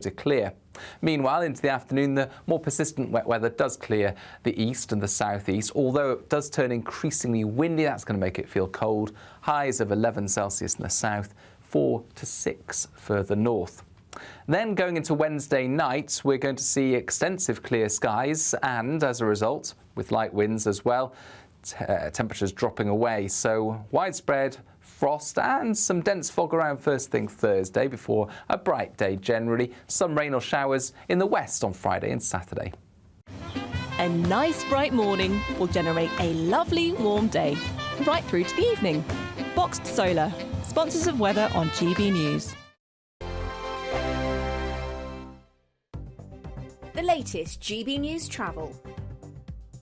to clear. Meanwhile, into the afternoon, the more persistent wet weather does clear the east and the southeast. Although it does turn increasingly windy, that's going to make it feel cold. Highs of 11 Celsius in the south, 4 to 6 further north. Then going into Wednesday night, we're going to see extensive clear skies and, as a result, with light winds as well, temperatures dropping away. So widespread frost and some dense fog around first thing Thursday before a bright day generally. Some rain or showers in the west on Friday and Saturday. A nice bright morning will generate a lovely warm day, right through to the evening. Boxed Solar, sponsors of weather on GB News. The latest GB News travel.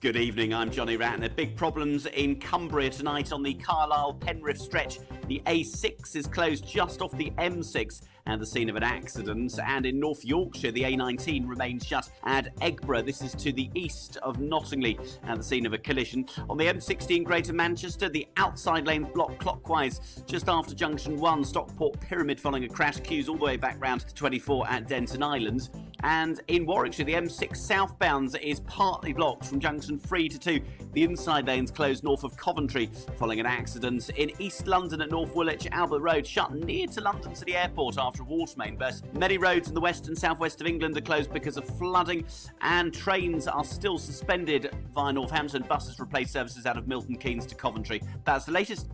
Good evening, I'm Johnny Ratner. Big problems in Cumbria tonight on the Carlisle-Penrith stretch. The A6 is closed just off the M6 and the scene of an accident. And in North Yorkshire, the A19 remains shut at Eggborough. This is to the east of Nottingley and the scene of a collision. On the M16 Greater Manchester, the outside lanes blocked clockwise just after Junction 1, Stockport Pyramid following a crash. Queues all the way back round to 24 at Denton Island. And in Warwickshire, the M6 southbound is partly blocked from Junction 3 to 2. The inside lanes closed north of Coventry following an accident. In East London at North Woolwich, Albert Road shut near to London City Airport after a water main burst. Many roads in the west and southwest of England are closed because of flooding, and trains are still suspended via Northampton. Buses replace services out of Milton Keynes to Coventry. That's the latest.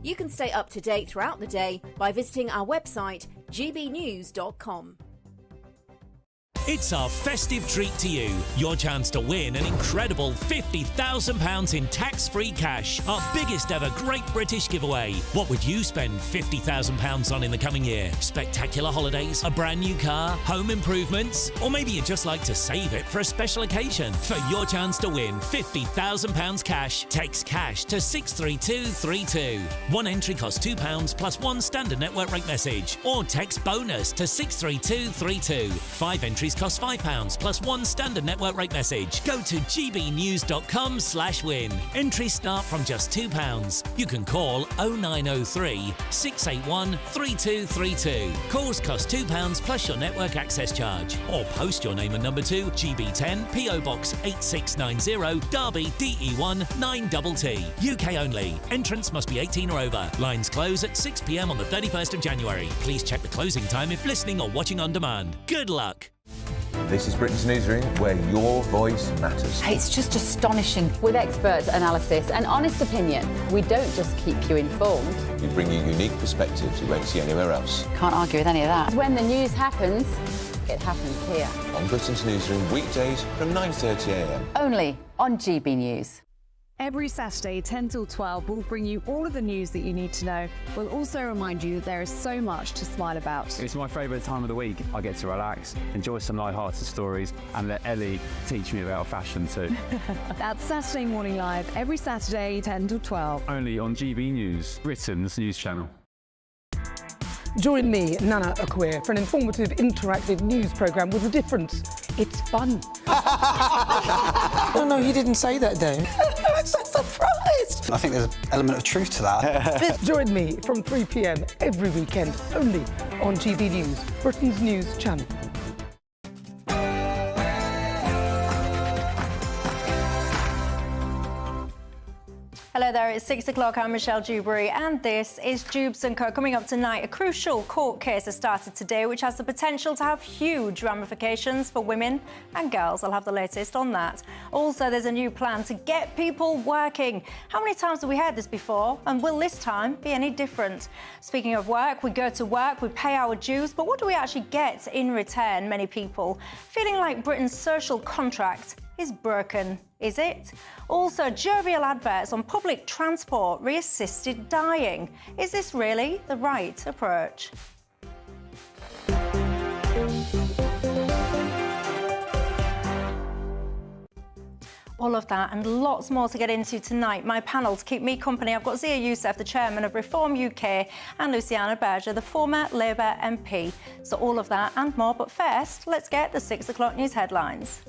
You can stay up to date throughout the day by visiting our website, gbnews.com. It's our festive treat to you. Your chance to win an incredible £50,000 in tax-free cash. Our biggest ever Great British giveaway. What would you spend £50,000 on in the coming year? Spectacular holidays, a brand new car, home improvements, or maybe you'd just like to save it for a special occasion. For your chance to win £50,000 cash, text cash to 63232. One entry costs £2 plus one standard network rate message, or text bonus to 63232. 5 entries cost £5 plus one standard network rate message. Go to gbnews.com/win. Entries start from just £2. You can call 0903 681 3232. Calls cost £2 plus your network access charge. Or post your name and number to GB10 PO Box 8690 Derby DE1 9TT. UK only. Entrance must be 18 or over. Lines close at 6 p.m. on the 31st of January. Please check the closing time if listening or watching on demand. Good luck. This is Britain's Newsroom, where your voice matters. It's just astonishing. With expert analysis and honest opinion, we don't just keep you informed. We bring you unique perspectives you won't see anywhere else. Can't argue with any of that. When the news happens, it happens here. On Britain's Newsroom, weekdays from 9:30 a.m. Only on GB News. Every Saturday, 10 till 12, we'll bring you all of the news that you need to know. We'll also remind you that there is so much to smile about. It's my favourite time of the week. I get to relax, enjoy some light-hearted stories, and let Ellie teach me about fashion too. That's Saturday Morning Live, every Saturday, 10 till 12. Only on GB News, Britain's news channel. Join me, Nana Akwe, for an informative, interactive news programme with a difference. It's fun. No, you didn't say that, though. I'm so surprised. I think there's an element of truth to that. Join me from 3 p.m. every weekend, only on GB News, Britain's news channel. Hello there, it's 6 o'clock. I'm Michelle Dewberry, and this is Dewbs Co. Coming up tonight, a crucial court case has started today, which has the potential to have huge ramifications for women and girls. I'll have the latest on that. Also, there's a new plan to get people working. How many times have we heard this before? And will this time be any different? Speaking of work, we go to work, we pay our dues, but what do we actually get in return? Many people feeling like Britain's social contract is broken. Is it? Also, jovial adverts on public transport re-assisted dying. Is this really the right approach? All of that and lots more to get into tonight. My panel to keep me company, I've got Zia Youssef, the chairman of Reform UK, and Luciana Berger, the former Labour MP. So all of that and more, but first, let's get the 6 o'clock news headlines.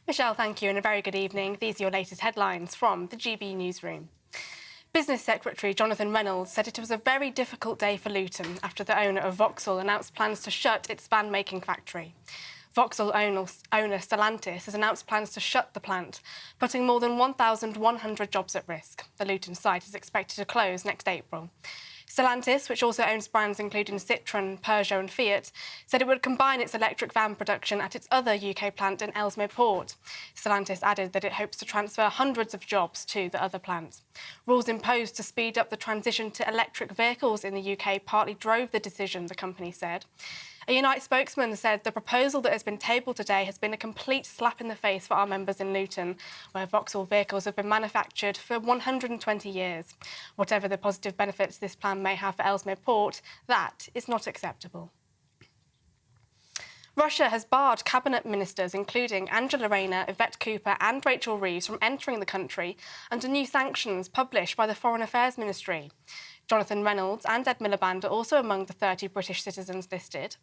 Michelle, thank you, and a very good evening. These are your latest headlines from the GB Newsroom. Business Secretary Jonathan Reynolds said it was a very difficult day for Luton after the owner of Vauxhall announced plans to shut its van-making factory. Vauxhall owner Stellantis has announced plans to shut the plant, putting more than 1,100 jobs at risk. The Luton site is expected to close next April. Stellantis, which also owns brands including Citroën, Peugeot and Fiat, said it would combine its electric van production at its other UK plant in Ellesmere Port. Stellantis added that it hopes to transfer hundreds of jobs to the other plant. Rules imposed to speed up the transition to electric vehicles in the UK partly drove the decision, the company said. A Unite spokesman said the proposal that has been tabled today has been a complete slap in the face for our members in Luton, where Vauxhall vehicles have been manufactured for 120 years. Whatever the positive benefits this plan may have for Ellesmere Port, that is not acceptable. Russia has barred cabinet ministers, including Angela Rayner, Yvette Cooper and Rachel Reeves, from entering the country under new sanctions published by the Foreign Affairs Ministry. Jonathan Reynolds and Ed Miliband are also among the 30 British citizens listed.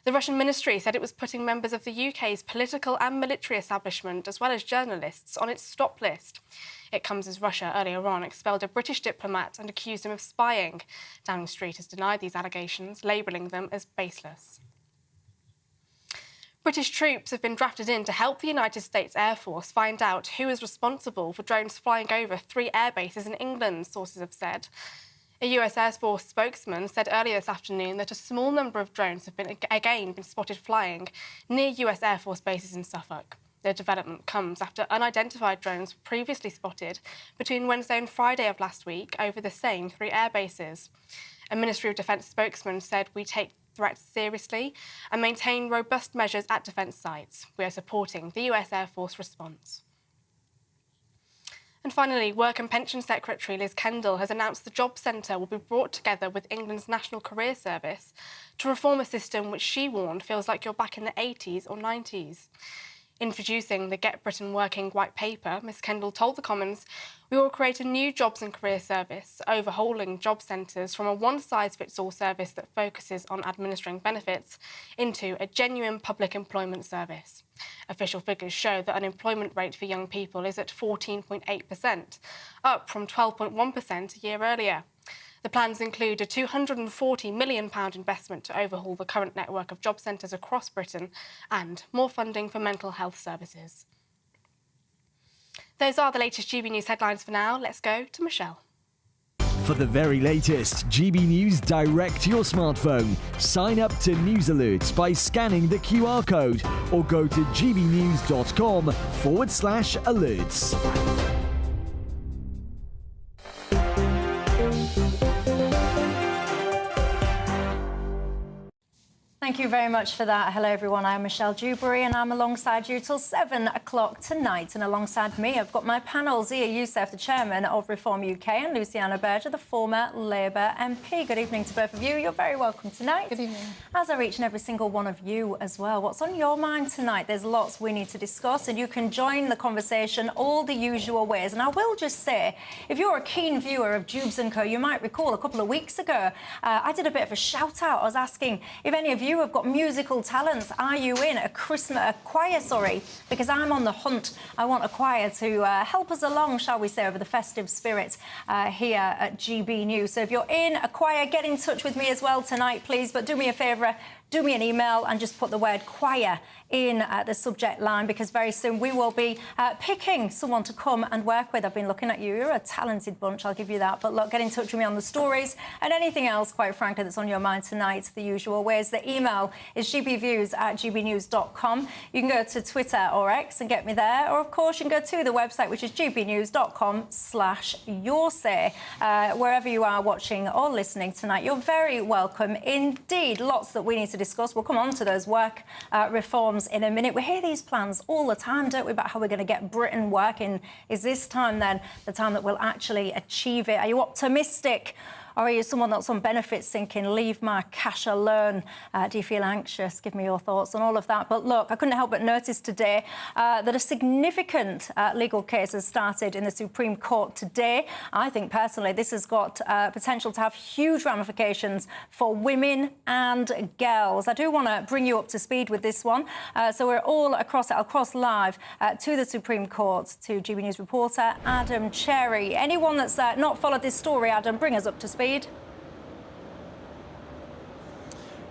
The Russian ministry said it was putting members of the UK's political and military establishment, as well as journalists, on its stop list. It comes as Russia earlier on expelled a British diplomat and accused him of spying. Downing Street has denied these allegations, labelling them as baseless. British troops have been drafted in to help the United States Air Force find out who is responsible for drones flying over 3 air bases in England, sources have said. A US Air Force spokesman said earlier this afternoon that a small number of drones have been spotted flying near US Air Force bases in Suffolk. The development comes after unidentified drones were previously spotted between Wednesday and Friday of last week over the same 3 air bases. A Ministry of Defence spokesman said, "We take threats seriously and maintain robust measures at defence sites. We are supporting the US Air Force response." And finally, Work and Pension Secretary Liz Kendall has announced the Job Centre will be brought together with England's National Career Service to reform a system which she warned feels like you're back in the 80s or 90s. Introducing the Get Britain Working white paper, Ms Kendall told the Commons, "We will create a new jobs and career service, overhauling job centres from a one-size-fits-all service that focuses on administering benefits into a genuine public employment service." Official figures show that unemployment rate for young people is at 14.8%, up from 12.1% a year earlier. The plans include a £240 million investment to overhaul the current network of job centres across Britain and more funding for mental health services. Those are the latest GB News headlines for now. Let's go to Michelle. For the very latest GB News direct to your smartphone, sign up to News Alerts by scanning the QR code or go to gbnews.com/alerts. Thank you very much for that. Hello, everyone. I'm Michelle Dewberry, and I'm alongside you till 7 o'clock tonight. And alongside me, I've got my panel, Zia Youssef, the chairman of Reform UK, and Luciana Berger, the former Labour MP. Good evening to both of you. You're very welcome tonight. Good evening. As are each and every single one of you as well. What's on your mind tonight? There's lots we need to discuss, and you can join the conversation all the usual ways. And I will just say, if you're a keen viewer of Dewbs Co, you might recall a couple of weeks ago, I did a bit of a shout-out. I was asking if any of you have got musical talents. Are you in a choir, because I'm on the hunt. I want a choir to help us along, shall we say, over the festive spirit here at GB News. So if you're in a choir, get in touch with me as well tonight, please. But do me a favour, do me an email and just put the word choir in the subject line, because very soon we will be picking someone to come and work with. I've been looking at you. You're a talented bunch, I'll give you that. But look, get in touch with me on the stories and anything else, quite frankly, that's on your mind tonight, the usual ways. The email is gbviews@gbnews.com. You can go to Twitter or X and get me there. Or, of course, you can go to the website, which is gbnews.com/yoursay. Wherever you are watching or listening tonight, you're very welcome indeed. Lots that we need to discuss. We'll come on to those work reforms in a minute. We hear these plans all the time, don't we, about how we're going to get Britain working. Is this time, then, the time that we'll actually achieve it? Are you optimistic? Or are you someone that's on benefits thinking, leave my cash alone? Do you feel anxious? Give me your thoughts on all of that. But look, I couldn't help but notice today that a significant legal case has started in the Supreme Court today. I think personally this has got potential to have huge ramifications for women and girls. I do want to bring you up to speed with this one. So we're all across it. I'll cross live to the Supreme Court to GB News reporter Adam Cherry. Anyone that's not followed this story, Adam, bring us up to speed.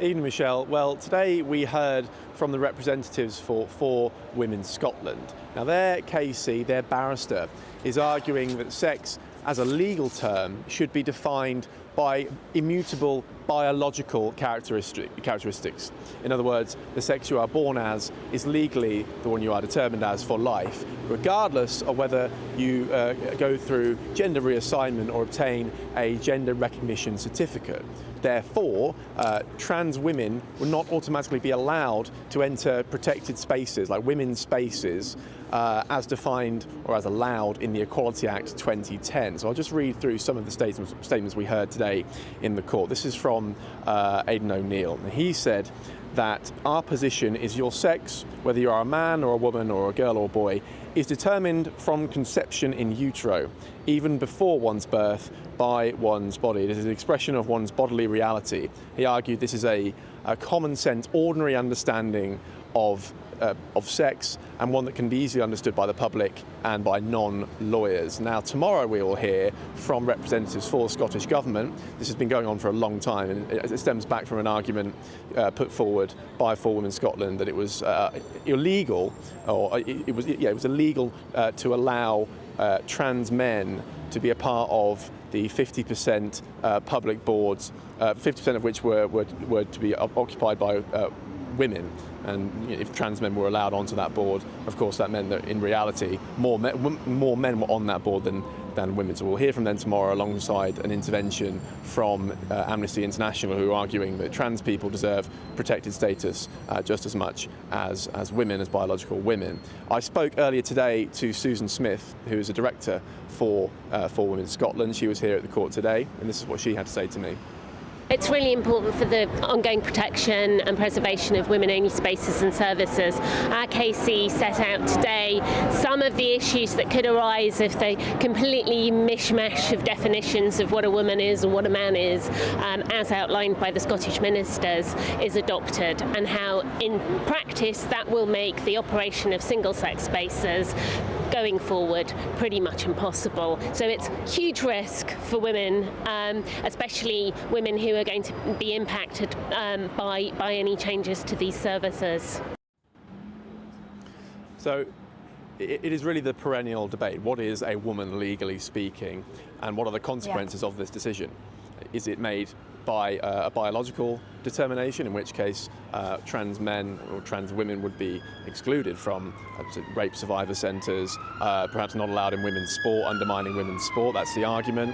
Evening, Michelle. Well, today we heard from the representatives for Women Scotland. Now, their KC, their barrister, is arguing that sex as a legal term should be defined by immutable biological characteristics. In other words, the sex you are born as is legally the one you are determined as for life, regardless of whether you go through gender reassignment or obtain a gender recognition certificate. Therefore, trans women will not automatically be allowed to enter protected spaces like women's spaces as defined or as allowed in the Equality Act 2010. So I'll just read through some of the statements we heard today in the court. This is from Aidan O'Neill. He said that our position is your sex, whether you are a man or a woman or a girl or a boy, is determined from conception in utero, even before one's birth, by one's body. It is an expression of one's bodily reality. He argued this is a common sense, ordinary understanding of sex, and one that can be easily understood by the public and by non-lawyers. Now, tomorrow we will hear from representatives for the Scottish Government. This has been going on for a long time, and it stems back from an argument put forward by For Women Scotland that it was illegal, or it was illegal to allow trans men to be a part of the 50% public boards, 50% of which were to be occupied by women. And if trans men were allowed onto that board, of course, that meant that in reality, more men were on that board than women. So we'll hear from them tomorrow alongside an intervention from Amnesty International, who are arguing that trans people deserve protected status just as much as women, as biological women. I spoke earlier today to Susan Smith, who is a director for Women Scotland. She was here at the court today, and this is what she had to say to me. It's really important for the ongoing protection and preservation of women-only spaces and services. Our KC set out today some of the issues that could arise if the completely mishmash of definitions of what a woman is or what a man is, as outlined by the Scottish ministers, is adopted, and how in practice that will make the operation of single-sex spaces going forward pretty much impossible. So it's huge risk for women, especially women who are going to be impacted by any changes to these services. So it is really the perennial debate. What is a woman legally speaking, and what are the consequences of this decision? Is it made by a biological determination, in which case trans men or trans women would be excluded from rape survivor centres, perhaps not allowed in women's sport, undermining women's sport? That's the argument.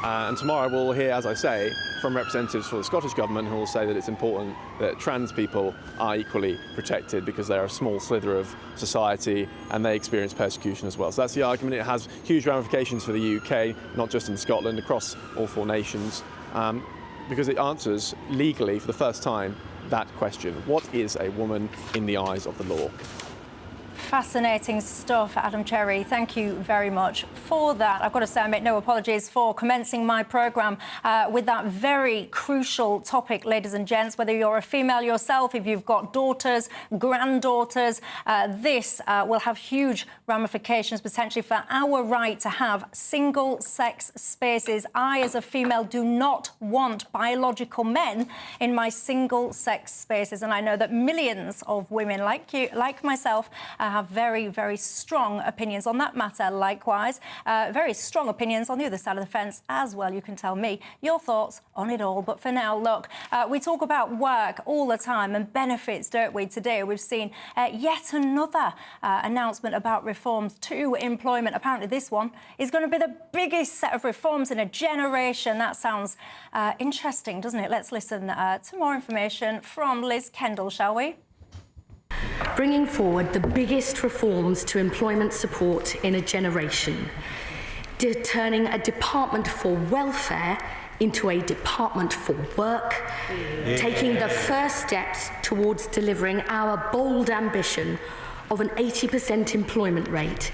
And tomorrow we'll hear, as I say, from representatives for the Scottish Government, who will say that it's important that trans people are equally protected because they're a small slither of society and they experience persecution as well. So that's the argument. It has huge ramifications for the UK, not just in Scotland, across all four nations, because it answers legally for the first time that question: what is a woman in the eyes of the law? Fascinating stuff, Adam Cherry. Thank you very much for that. I've got to say, I make no apologies for commencing my programme with that very crucial topic, ladies and gents. Whether you're a female yourself, if you've got daughters, granddaughters, this will have huge ramifications potentially for our right to have single-sex spaces. I, as a female, do not want biological men in my single-sex spaces, and I know that millions of women like you, like myself, have very, very strong opinions on that matter. Likewise, very strong opinions on the other side of the fence as well. You can tell me your thoughts on it all. But for now, look, we talk about work all the time and benefits, don't we? Today, we've seen yet another announcement about reforms to employment. Apparently, this one is going to be the biggest set of reforms in a generation. That sounds interesting, doesn't it? Let's listen to more information from Liz Kendall, shall we? Bringing forward the biggest reforms to employment support in a generation. turning a department for welfare into a department for work, taking the first steps towards delivering our bold ambition of an 80% employment rate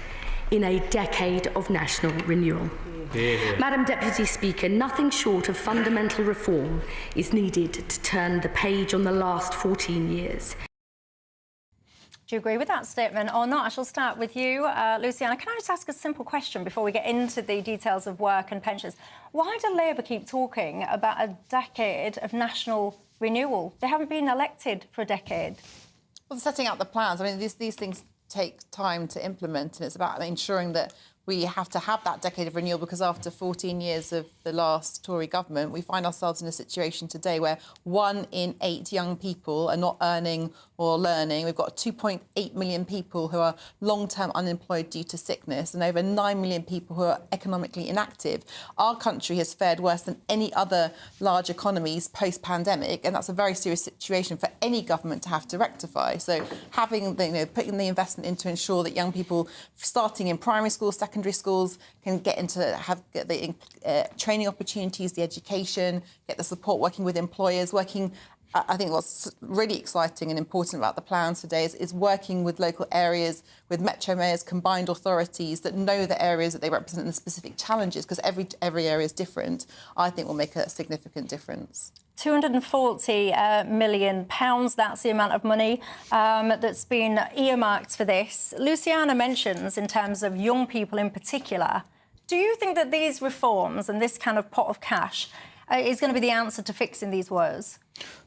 in a decade of national renewal. Madam Deputy Speaker, nothing short of fundamental reform is needed to turn the page on the last 14 years. Do you agree with that statement or not? I shall start with you, Luciana. Can I just ask a simple question before we get into the details of work and pensions? Why do Labour keep talking about a decade of national renewal? They haven't been elected for a decade. Well, setting out the plans. I mean, these things take time to implement, and it's about ensuring that we have to have that decade of renewal, because after 14 years of the last Tory government, we find ourselves in a situation today where 1 in 8 young people are not earning or learning. We've got 2.8 million people who are long-term unemployed due to sickness, and over 9 million people who are economically inactive. Our country has fared worse than any other large economies post-pandemic, and that's a very serious situation for any government to have to rectify. So having putting the investment in to ensure that young people starting in primary schools, secondary schools can get the training opportunities, the education, get the support, working with employers, working. I think what's really exciting and important about the plans today is working with local areas, with metro mayors, combined authorities that know the areas that they represent and the specific challenges, because every area is different, I think will make a significant difference. £240 million, that's the amount of money that's been earmarked for this. Luciana mentions, in terms of young people in particular, do you think that these reforms and this kind of pot of cash is going to be the answer to fixing these woes?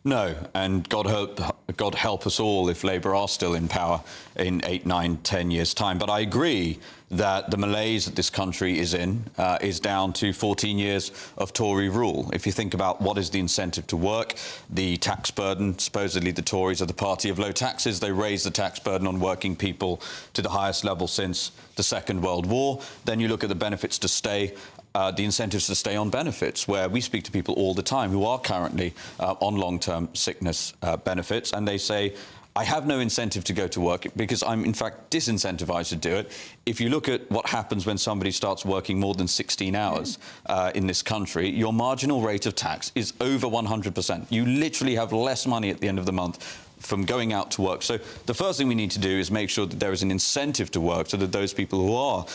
No, and God help us all if Labour are still in power in 8, 9, 10 years' time. But I agree that the malaise that this country is in is down to 14 years of Tory rule. If you think about what is the incentive to work, the tax burden, supposedly the Tories are the party of low taxes. They raise the tax burden on working people to the highest level since the Second World War. Then you look at the benefits to stay. The incentives to stay on benefits, where we speak to people all the time who are currently on long-term sickness benefits, and they say, I have no incentive to go to work because I'm, in fact, disincentivized to do it. If you look at what happens when somebody starts working more than 16 hours in this country, your marginal rate of tax is over 100%. You literally have less money at the end of the month from going out to work. So the first thing we need to do is make sure that there is an incentive to work, so that those people who are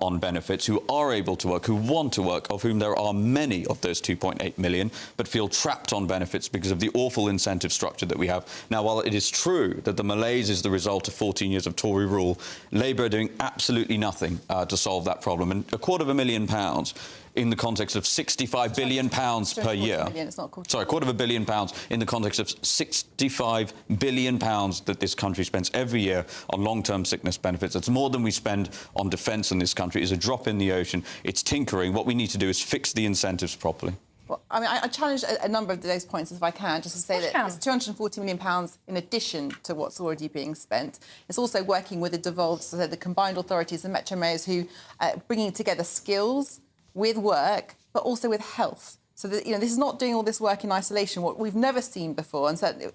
on benefits, who are able to work, who want to work, of whom there are many of those 2.8 million, but feel trapped on benefits because of the awful incentive structure that we have. Now, while it is true that the malaise is the result of 14 years of Tory rule, Labour are doing absolutely nothing to solve that problem. And £250 million in the context of £65 billion per year. Sorry, £250 million in the context of £65 billion that this country spends every year on long-term sickness benefits. It's more than we spend on defence in this country. It's a drop in the ocean. It's tinkering. What we need to do is fix the incentives properly. Well, I mean, I challenge a number of those points, if I can, just to say that it's £240 million in addition to what's already being spent. It's also working with the devolved, so the combined authorities, the metro mayors, who bringing together skills with work, but also with health. So that, this is not doing all this work in isolation. What we've never seen before, and certainly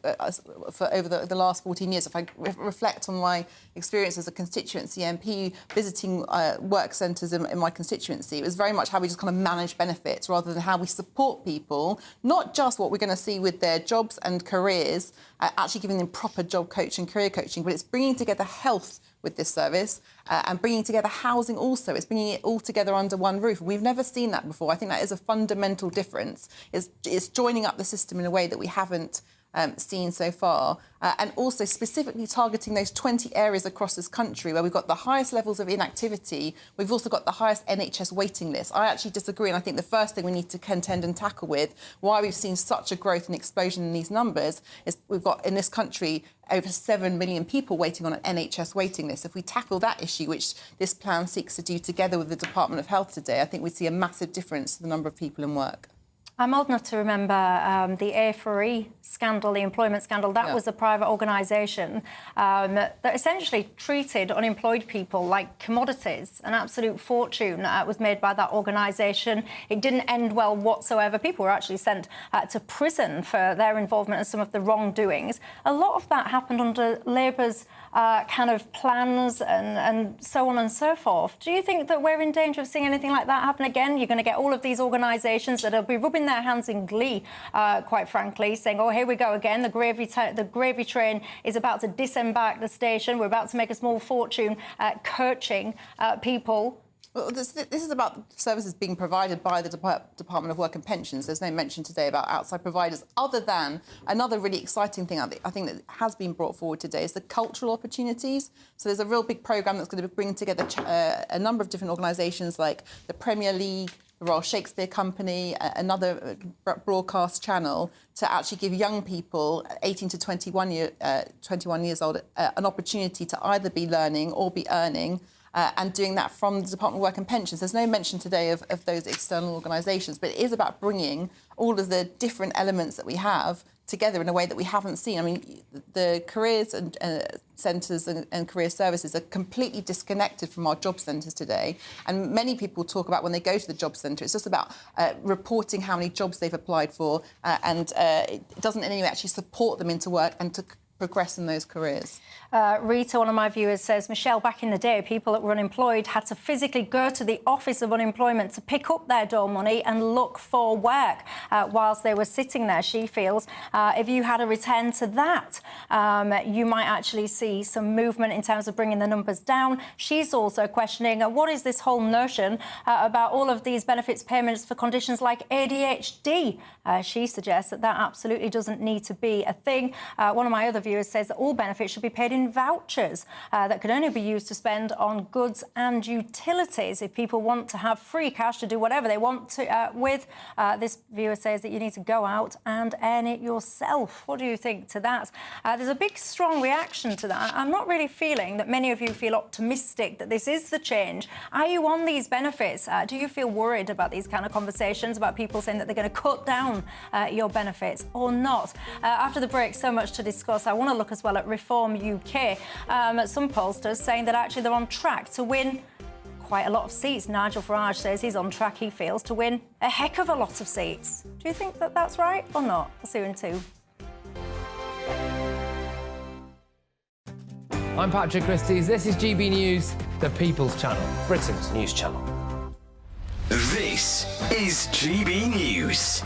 for over the last 14 years, if I reflect on my experience as a constituency MP, visiting work centres in my constituency, it was very much how we just kind of manage benefits rather than how we support people, not just what we're going to see with their jobs and careers, actually giving them proper job coaching, career coaching, but it's bringing together health with this service and bringing together housing also. It's bringing it all together under one roof. We've never seen that before. I think that is a fundamental difference. It's joining up the system in a way that we haven't seen so far, and also specifically targeting those 20 areas across this country where we've got the highest levels of inactivity. We've also got the highest NHS waiting list. I actually disagree, and I think the first thing we need to contend and tackle with why we've seen such a growth and explosion in these numbers is we've got in this country over 7 million people waiting on an NHS waiting list. If we tackle that issue, which this plan seeks to do together with the Department of Health today, I think we'd see a massive difference to the number of people in work. I'm old enough to remember the A4E scandal, the employment scandal. That was a private organisation that essentially treated unemployed people like commodities. An absolute fortune was made by that organisation. It didn't end well whatsoever. People were actually sent to prison for their involvement in some of the wrongdoings. A lot of that happened under Labour's kind of plans and so on and so forth. Do you think that we're in danger of seeing anything like that happen again? You're going to get all of these organisations that will be rubbing their hands in glee, quite frankly, saying, oh, here we go again. The gravy train is about to disembark the station. We're about to make a small fortune coaching people. Well, this is about services being provided by the Department of Work and Pensions. There's no mention today about outside providers, other than another really exciting thing I think that has been brought forward today is the cultural opportunities. So there's a real big programme that's going to bring together a number of different organisations like the Premier League, the Royal Shakespeare Company, another broadcast channel, to actually give young people 18 to 21 years old an opportunity to either be learning or be earning, and doing that from the Department of Work and Pensions. There's no mention today of those external organisations, but it is about bringing all of the different elements that we have together in a way that we haven't seen. I mean, the careers and centres and career services are completely disconnected from our job centres today. And many people talk about when they go to the job centre, it's just about reporting how many jobs they've applied for, and it doesn't in any way actually support them into work and to progress in those careers. Rita, one of my viewers, says, Michelle, back in the day, people that were unemployed had to physically go to the Office of Unemployment to pick up their dole money and look for work whilst they were sitting there. She feels if you had a return to that, you might actually see some movement in terms of bringing the numbers down. She's also questioning what is this whole notion about all of these benefits payments for conditions like ADHD. She suggests that absolutely doesn't need to be a thing. One of my other viewers says that all benefits should be paid in vouchers that could only be used to spend on goods and utilities. If people want to have free cash to do whatever they want to with, this viewer says that you need to go out and earn it yourself. What do you think to that? There's a big, strong reaction to that. I'm not really feeling that many of you feel optimistic that this is the change. Are you on these benefits? Do you feel worried about these kind of conversations, about people saying that they're going to cut down your benefits or not? After the break, so much to discuss. I want to look as well at Reform UK. Some pollsters saying that actually they're on track to win quite a lot of seats. Nigel Farage says he's on track, he feels, to win a heck of a lot of seats. Do you think that that's right or not? We'll see you in 2. I'm Patrick Christie's. This is GB News, the People's Channel, Britain's news channel. This is GB News,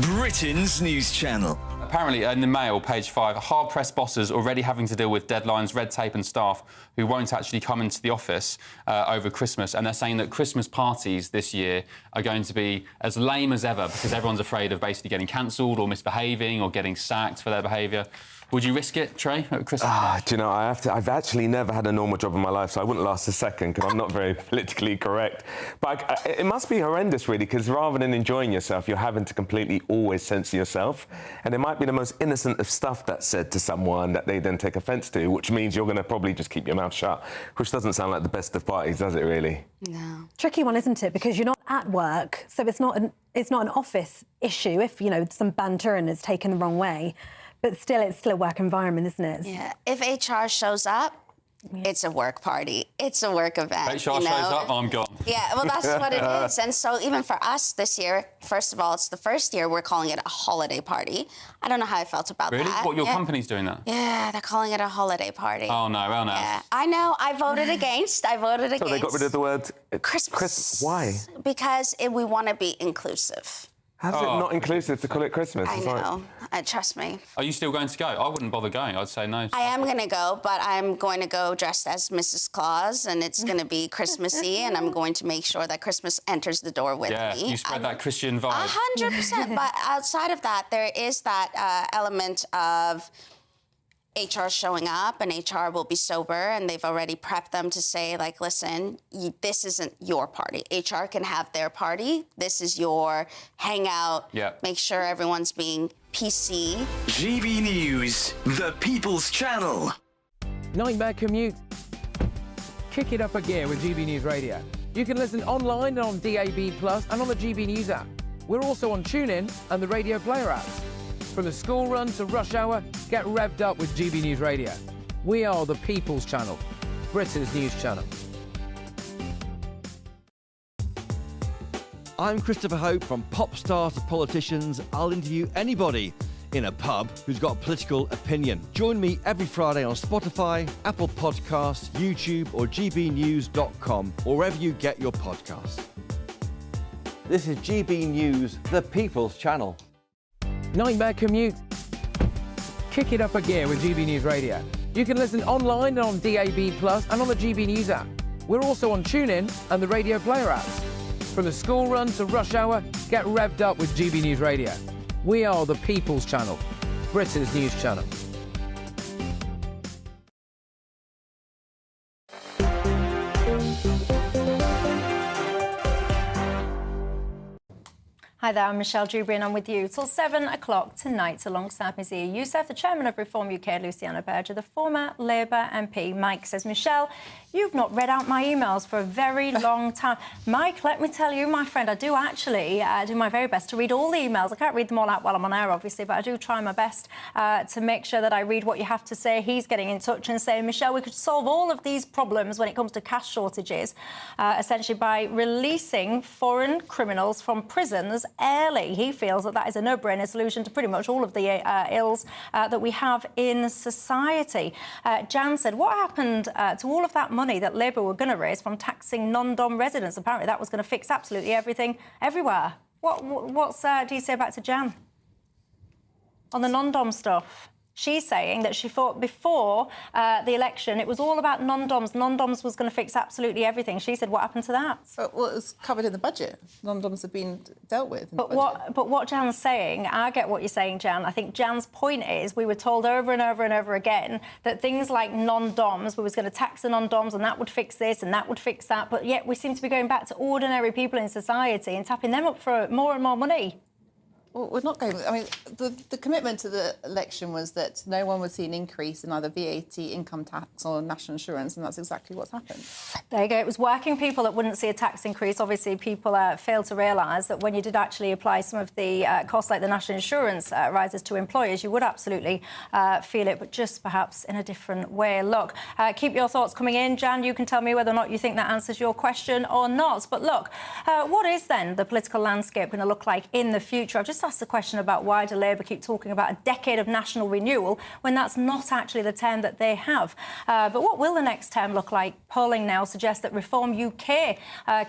Britain's news channel. Apparently, in the Mail, page 5, hard-pressed bosses already having to deal with deadlines, red tape and staff who won't actually come into the office over Christmas. And they're saying that Christmas parties this year are going to be as lame as ever because everyone's afraid of basically getting cancelled or misbehaving or getting sacked for their behaviour. Would you risk it, Trey, at Christmas? Do you know, I've actually never had a normal job in my life, so I wouldn't last a second because I'm not very politically correct. But it must be horrendous, really, because rather than enjoying yourself, you're having to completely always censor yourself. And it might be the most innocent of stuff that's said to someone that they then take offence to, which means you're going to probably just keep your mouth shut, which doesn't sound like the best of parties, does it, really? No. Tricky one, isn't it? Because you're not at work, so it's not an office issue if, you know, some banter and it's taken the wrong way. But still, it's still a work environment, isn't it? Yeah. If HR shows up, it's a work party. It's a work event. HR shows up, I'm gone. Yeah, well, that's what it is. And so even for us this year, first of all, it's the first year we're calling it a holiday party. I don't know how I felt about really? that. What, your company's doing that? Yeah, they're calling it a holiday party. Oh, no, well, no. Yeah, I know. I voted against. So they got rid of the word Christmas. Why? Because we want to be inclusive. How's it not inclusive to call it Christmas? I know. Trust me. Are you still going to go? I wouldn't bother going. I'd say no. I am going to go, but I'm going to go dressed as Mrs. Claus, and it's going to be Christmassy, and I'm going to make sure that Christmas enters the door with me. Yeah, you spread that Christian vibe. 100%. But outside of that, there is that element of HR showing up, and HR will be sober, and they've already prepped them to say, like, listen, this isn't your party. HR can have their party. This is your hangout. Yeah. Make sure everyone's being PC. GB News, the People's Channel. Nightmare commute. Kick it up a gear with GB News Radio. You can listen online and on DAB+ and on the GB News app. We're also on TuneIn and the Radio Player apps. From the school run to rush hour, get revved up with GB News Radio. We are the People's Channel, Britain's news channel. I'm Christopher Hope. From pop stars to politicians, I'll interview anybody in a pub who's got a political opinion. Join me every Friday on Spotify, Apple Podcasts, YouTube or gbnews.com, or wherever you get your podcasts. This is GB News, the People's Channel. Nightmare commute? Kick it up a gear with GB News Radio. You can listen online and on DAB+ and on the GB News app. We're also on TuneIn and the Radio Player apps. From the school run to rush hour, get revved up with GB News Radio. We are the People's Channel, Britain's news channel. Hi there, I'm Michelle Dewberry and I'm with you till 7 o'clock tonight alongside me Zia Youssef, the chairman of Reform UK, Luciana Berger, the former Labour MP. Mike says, Michelle, you've not read out my emails for a very long time. Mike, let me tell you, my friend, I do actually do my very best to read all the emails. I can't read them all out while I'm on air, obviously, but I do try my best to make sure that I read what you have to say. He's getting in touch and saying, Michelle, we could solve all of these problems when it comes to cash shortages, essentially by releasing foreign criminals from prisons early. He feels that that is a no-brainer solution to pretty much all of the ills that we have in society. Jan said, what happened to all of that money that Labour were going to raise from taxing non-dom residents? Apparently that was going to fix absolutely everything everywhere. What's do you say back to Jan on the non-dom stuff? She's saying that she thought before the election it was all about non-doms. Non-doms was going to fix absolutely everything. She said, what happened to that? Well, it was covered in the budget. Non-doms have been dealt with. But what Jan's saying, I get what you're saying, Jan. I think Jan's point is we were told over and over and over again that things like non-doms, we was going to tax the non-doms and that would fix this and that would fix that. But yet we seem to be going back to ordinary people in society and tapping them up for more and more money. Well, we're not going... I mean, the commitment to the election was that no one would see an increase in either VAT, income tax or national insurance, and that's exactly what's happened. There you go. It was working people that wouldn't see a tax increase. Obviously, people failed to realise that when you did actually apply some of the costs like the national insurance rises to employers, you would absolutely feel it, but just perhaps in a different way. Look, keep your thoughts coming in. Jan, you can tell me whether or not you think that answers your question or not. But look, what is then the political landscape going to look like in the future? I've just asked the question about why do Labour keep talking about a decade of national renewal when that's not actually the term that they have. But what will the next term look like? Polling now suggests that Reform UK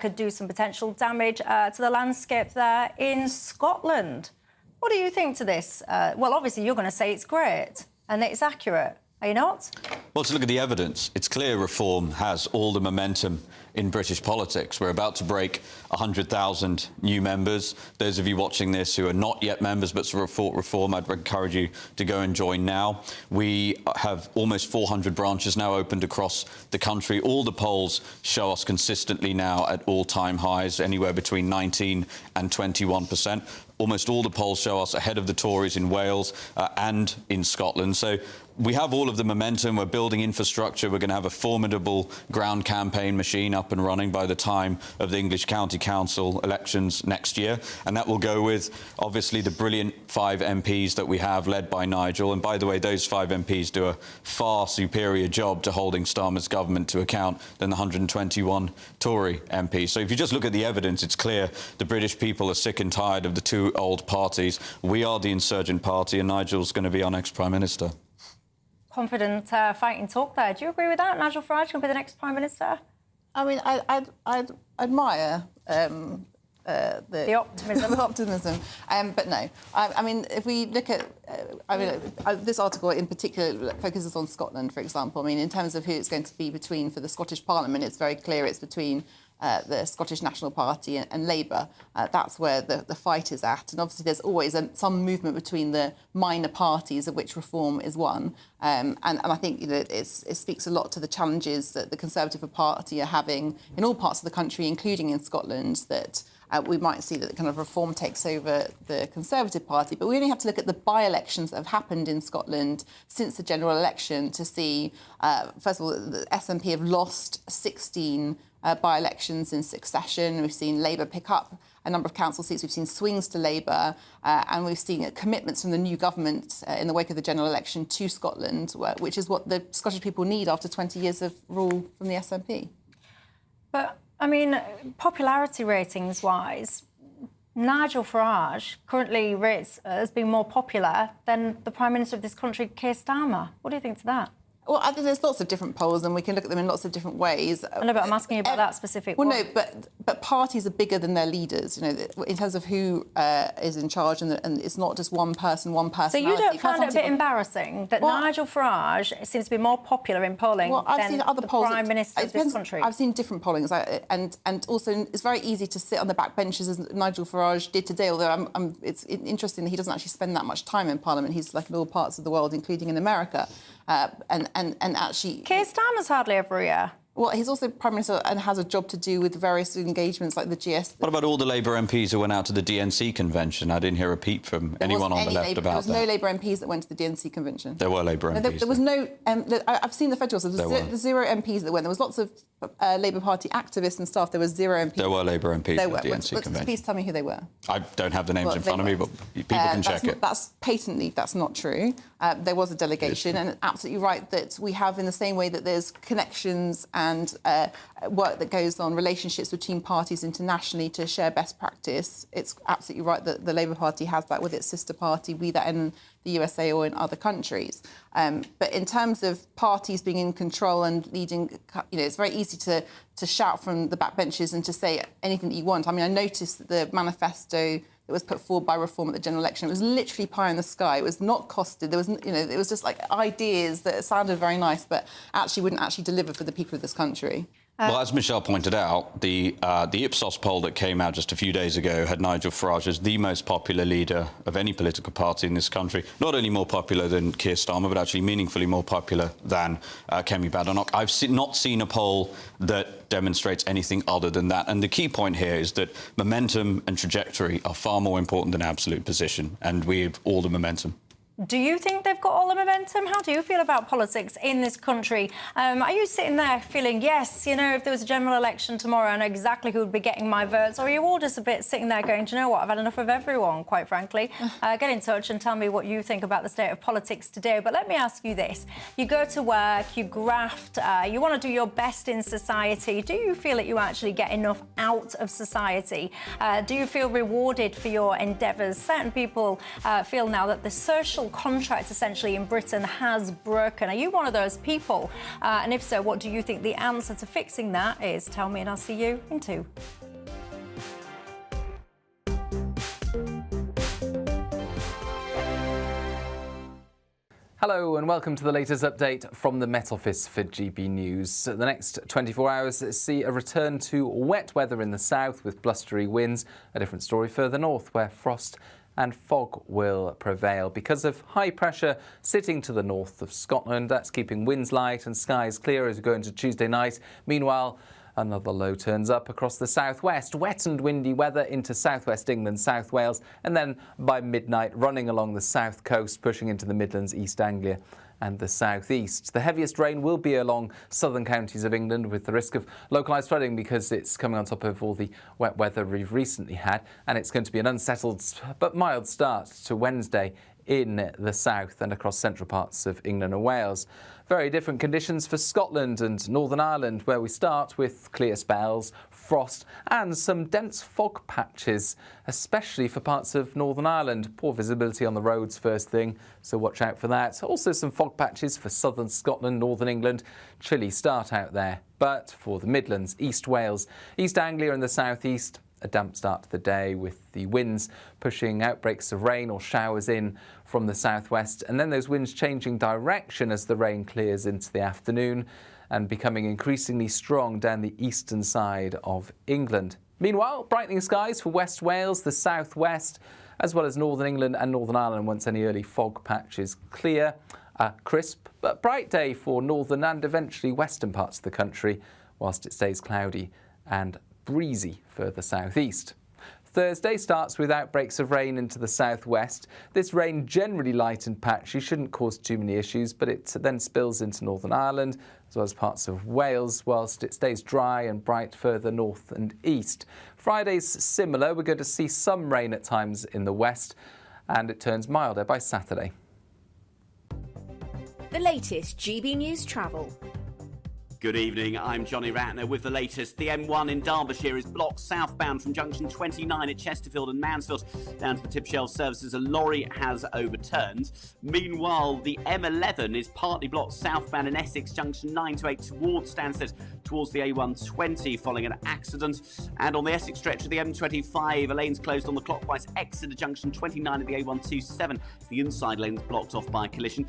could do some potential damage to the landscape there in Scotland. What do you think to this? Well, obviously, you're going to say it's great and that it's accurate. Are you not? Well, to look at the evidence, it's clear Reform has all the momentum in British politics. We're about to break 100,000 new members. Those of you watching this who are not yet members but support Reform, I'd encourage you to go and join now. We have almost 400 branches now opened across the country. All the polls show us consistently now at all-time highs, anywhere between 19 and 21%. Almost all the polls show us ahead of the Tories in Wales and in Scotland. So we have all of the momentum. We're building infrastructure. We're going to have a formidable ground campaign machine up and running by the time of the English County Council elections next year. And that will go with, obviously, the brilliant 5 MPs that we have, led by Nigel. And by the way, those 5 MPs do a far superior job to holding Starmer's government to account than the 121 Tory MPs. So if you just look at the evidence, it's clear the British people are sick and tired of the two old parties. We are the insurgent party, and Nigel's going to be our next Prime Minister. Confident fighting talk there. Do you agree with that? Nigel Farage going to be the next Prime Minister? I mean, I admire the optimism. The optimism. But no. I mean, if we look at... this article in particular focuses on Scotland, for example. I mean, in terms of who it's going to be between for the Scottish Parliament, it's very clear it's between the Scottish National Party and Labour. That's where the fight is at. And obviously there's always some movement between the minor parties, of which Reform is one. And I think it speaks a lot to the challenges that the Conservative Party are having in all parts of the country, including in Scotland, that we might see that kind of Reform takes over the Conservative Party. But we only have to look at the by-elections that have happened in Scotland since the general election to see, first of all, the SNP have lost 16 by-elections in succession. We've seen Labour pick up a number of council seats. We've seen swings to Labour, and we've seen commitments from the new government in the wake of the general election to Scotland, which is what the Scottish people need after 20 years of rule from the SNP. But, I mean, popularity ratings-wise, Nigel Farage currently rates as being more popular than the Prime Minister of this country, Keir Starmer. What do you think to that? Well, I think there's lots of different polls, and we can look at them in lots of different ways. I know, but I'm asking you about that specific one. Well, no, but parties are bigger than their leaders, you know, in terms of who is in charge, and it's not just one person, one personality. So you don't find it a bit embarrassing that Nigel Farage seems to be more popular in polling than the Prime Minister of this country? I've seen different pollings, and also it's very easy to sit on the back benches as Nigel Farage did today, although it's interesting that he doesn't actually spend that much time in Parliament. He's like in all parts of the world, including in America. And actually... Keir Starmer's hardly ever here. Well, he's also Prime Minister and has a job to do with various engagements like the GS. What about all the Labour MPs who went out to the DNC convention? I didn't hear a peep from anyone on the left about that. There was no Labour MPs that went to the DNC convention. There were Labour MPs. There was no... I've seen the federals. There was zero MPs that went. There was lots of Labour Party activists and staff. There was zero MPs. There were Labour MPs at the DNC convention. Please tell me who they were. I don't have the names in front of me, but people can check it. That's patently, that's not true. There was a delegation, and absolutely right that we have, in the same way that there's connections and work that goes on, relationships between parties internationally to share best practice. It's absolutely right that the Labour Party has that with its sister party, be that in the USA or in other countries. But in terms of parties being in control and leading, you know, it's very easy to shout from the backbenches and to say anything that you want. I mean, I noticed that the manifesto that was put forward by Reform at the general election, it was literally pie in the sky. It was not costed. There was, you know, it was just like ideas that sounded very nice, but actually wouldn't actually deliver for the people of this country. Well, as Michelle pointed out, the Ipsos poll that came out just a few days ago had Nigel Farage as the most popular leader of any political party in this country. Not only more popular than Keir Starmer, but actually meaningfully more popular than Kemi Badenoch. I've not seen a poll that demonstrates anything other than that. And the key point here is that momentum and trajectory are far more important than absolute position, and we have all the momentum. Do you think they've got all the momentum? How do you feel about politics in this country? Are you sitting there feeling, yes, you know, if there was a general election tomorrow, I know exactly who would be getting my votes? Or are you all just a bit sitting there going, do you know what, I've had enough of everyone, quite frankly? Get in touch and tell me what you think about the state of politics today. But let me ask you this. You go to work, you graft, you want to do your best in society. Do you feel that you actually get enough out of society? Do you feel rewarded for your endeavours? Certain people feel now that the social contract essentially in Britain has broken. Are you one of those people? And if so, what do you think the answer to fixing that is? Tell me and I'll see you in 2. Hello and welcome to the latest update from the Met Office for GB News. The next 24 hours see a return to wet weather in the south with blustery winds. A different story further north where frost and fog will prevail because of high pressure sitting to the north of Scotland. That's keeping winds light and skies clear as we go into Tuesday night. Meanwhile, another low turns up across the southwest. Wet and windy weather into southwest England, South Wales, and then by midnight running along the south coast, pushing into the Midlands, East Anglia and the southeast. The heaviest rain will be along southern counties of England with the risk of localised flooding because it's coming on top of all the wet weather we've recently had, and it's going to be an unsettled but mild start to Wednesday in the south and across central parts of England and Wales. Very different conditions for Scotland and Northern Ireland, where we start with clear spells, frost and some dense fog patches, especially for parts of Northern Ireland. Poor visibility on the roads first thing, so watch out for that. Also some fog patches for southern Scotland, northern England. Chilly start out there. But for the Midlands, East Wales, East Anglia and the southeast, a damp start to the day with the winds pushing outbreaks of rain or showers in from the southwest, and then those winds changing direction as the rain clears into the afternoon and becoming increasingly strong down the eastern side of England. Meanwhile, brightening skies for West Wales, the southwest, as well as northern England and Northern Ireland once any early fog patches clear. A crisp but bright day for northern and eventually western parts of the country, whilst it stays cloudy and breezy further southeast. Thursday starts with outbreaks of rain into the southwest. This rain, generally light and patchy, shouldn't cause too many issues, but it then spills into Northern Ireland as well as parts of Wales, whilst it stays dry and bright further north and east. Friday's similar. We're going to see some rain at times in the west, and it turns milder by Saturday. The latest GB News travel. Good evening, I'm Johnny Ratner with the latest. The M1 in Derbyshire is blocked southbound from junction 29 at Chesterfield and Mansfield down to the Tipshell services. A lorry has overturned. Meanwhile, the M11 is partly blocked southbound in Essex, junction 9 to 8 towards Stansted, towards the A120 following an accident. And on the Essex stretch of the M25, a lane's closed on the clockwise exit at junction 29 at the A127. The inside lane's blocked off by a collision.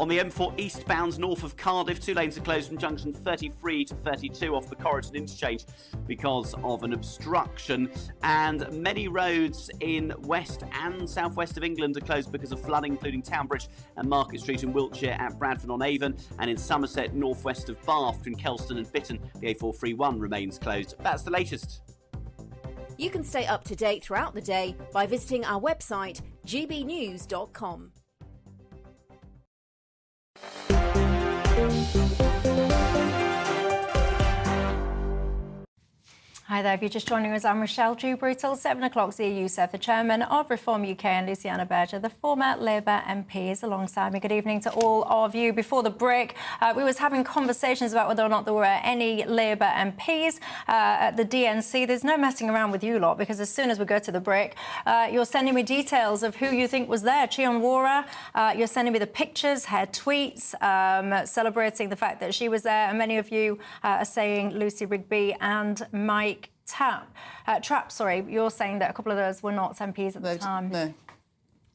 On the M4 eastbound north of Cardiff, 2 lanes are closed from junction 33 to 32 off the Corrigan interchange because of an obstruction. And many roads in west and southwest of England are closed because of flooding, including Townbridge and Market Street in Wiltshire at Bradford-on-Avon, and in Somerset, northwest of Bath between Kelston and Bitton, the A431 remains closed. That's the latest. You can stay up to date throughout the day by visiting our website, gbnews.com. Hi there, if you're just joining us, I'm Michelle Dewberry. Till 7 o'clock, Zia Youssef, the chairman of Reform UK, and Luciana Berger, the former Labour MP, is alongside me. Good evening to all of you. Before the break, we was having conversations about whether or not there were any Labour MPs at the DNC. There's no messing around with you lot, because as soon as we go to the break, you're sending me details of who you think was there. Chion Wara, you're sending me the pictures, her tweets, celebrating the fact that she was there, and many of you are saying Lucy Rigby and Mike Trapp, you're saying that a couple of those were not MPs at the time. No.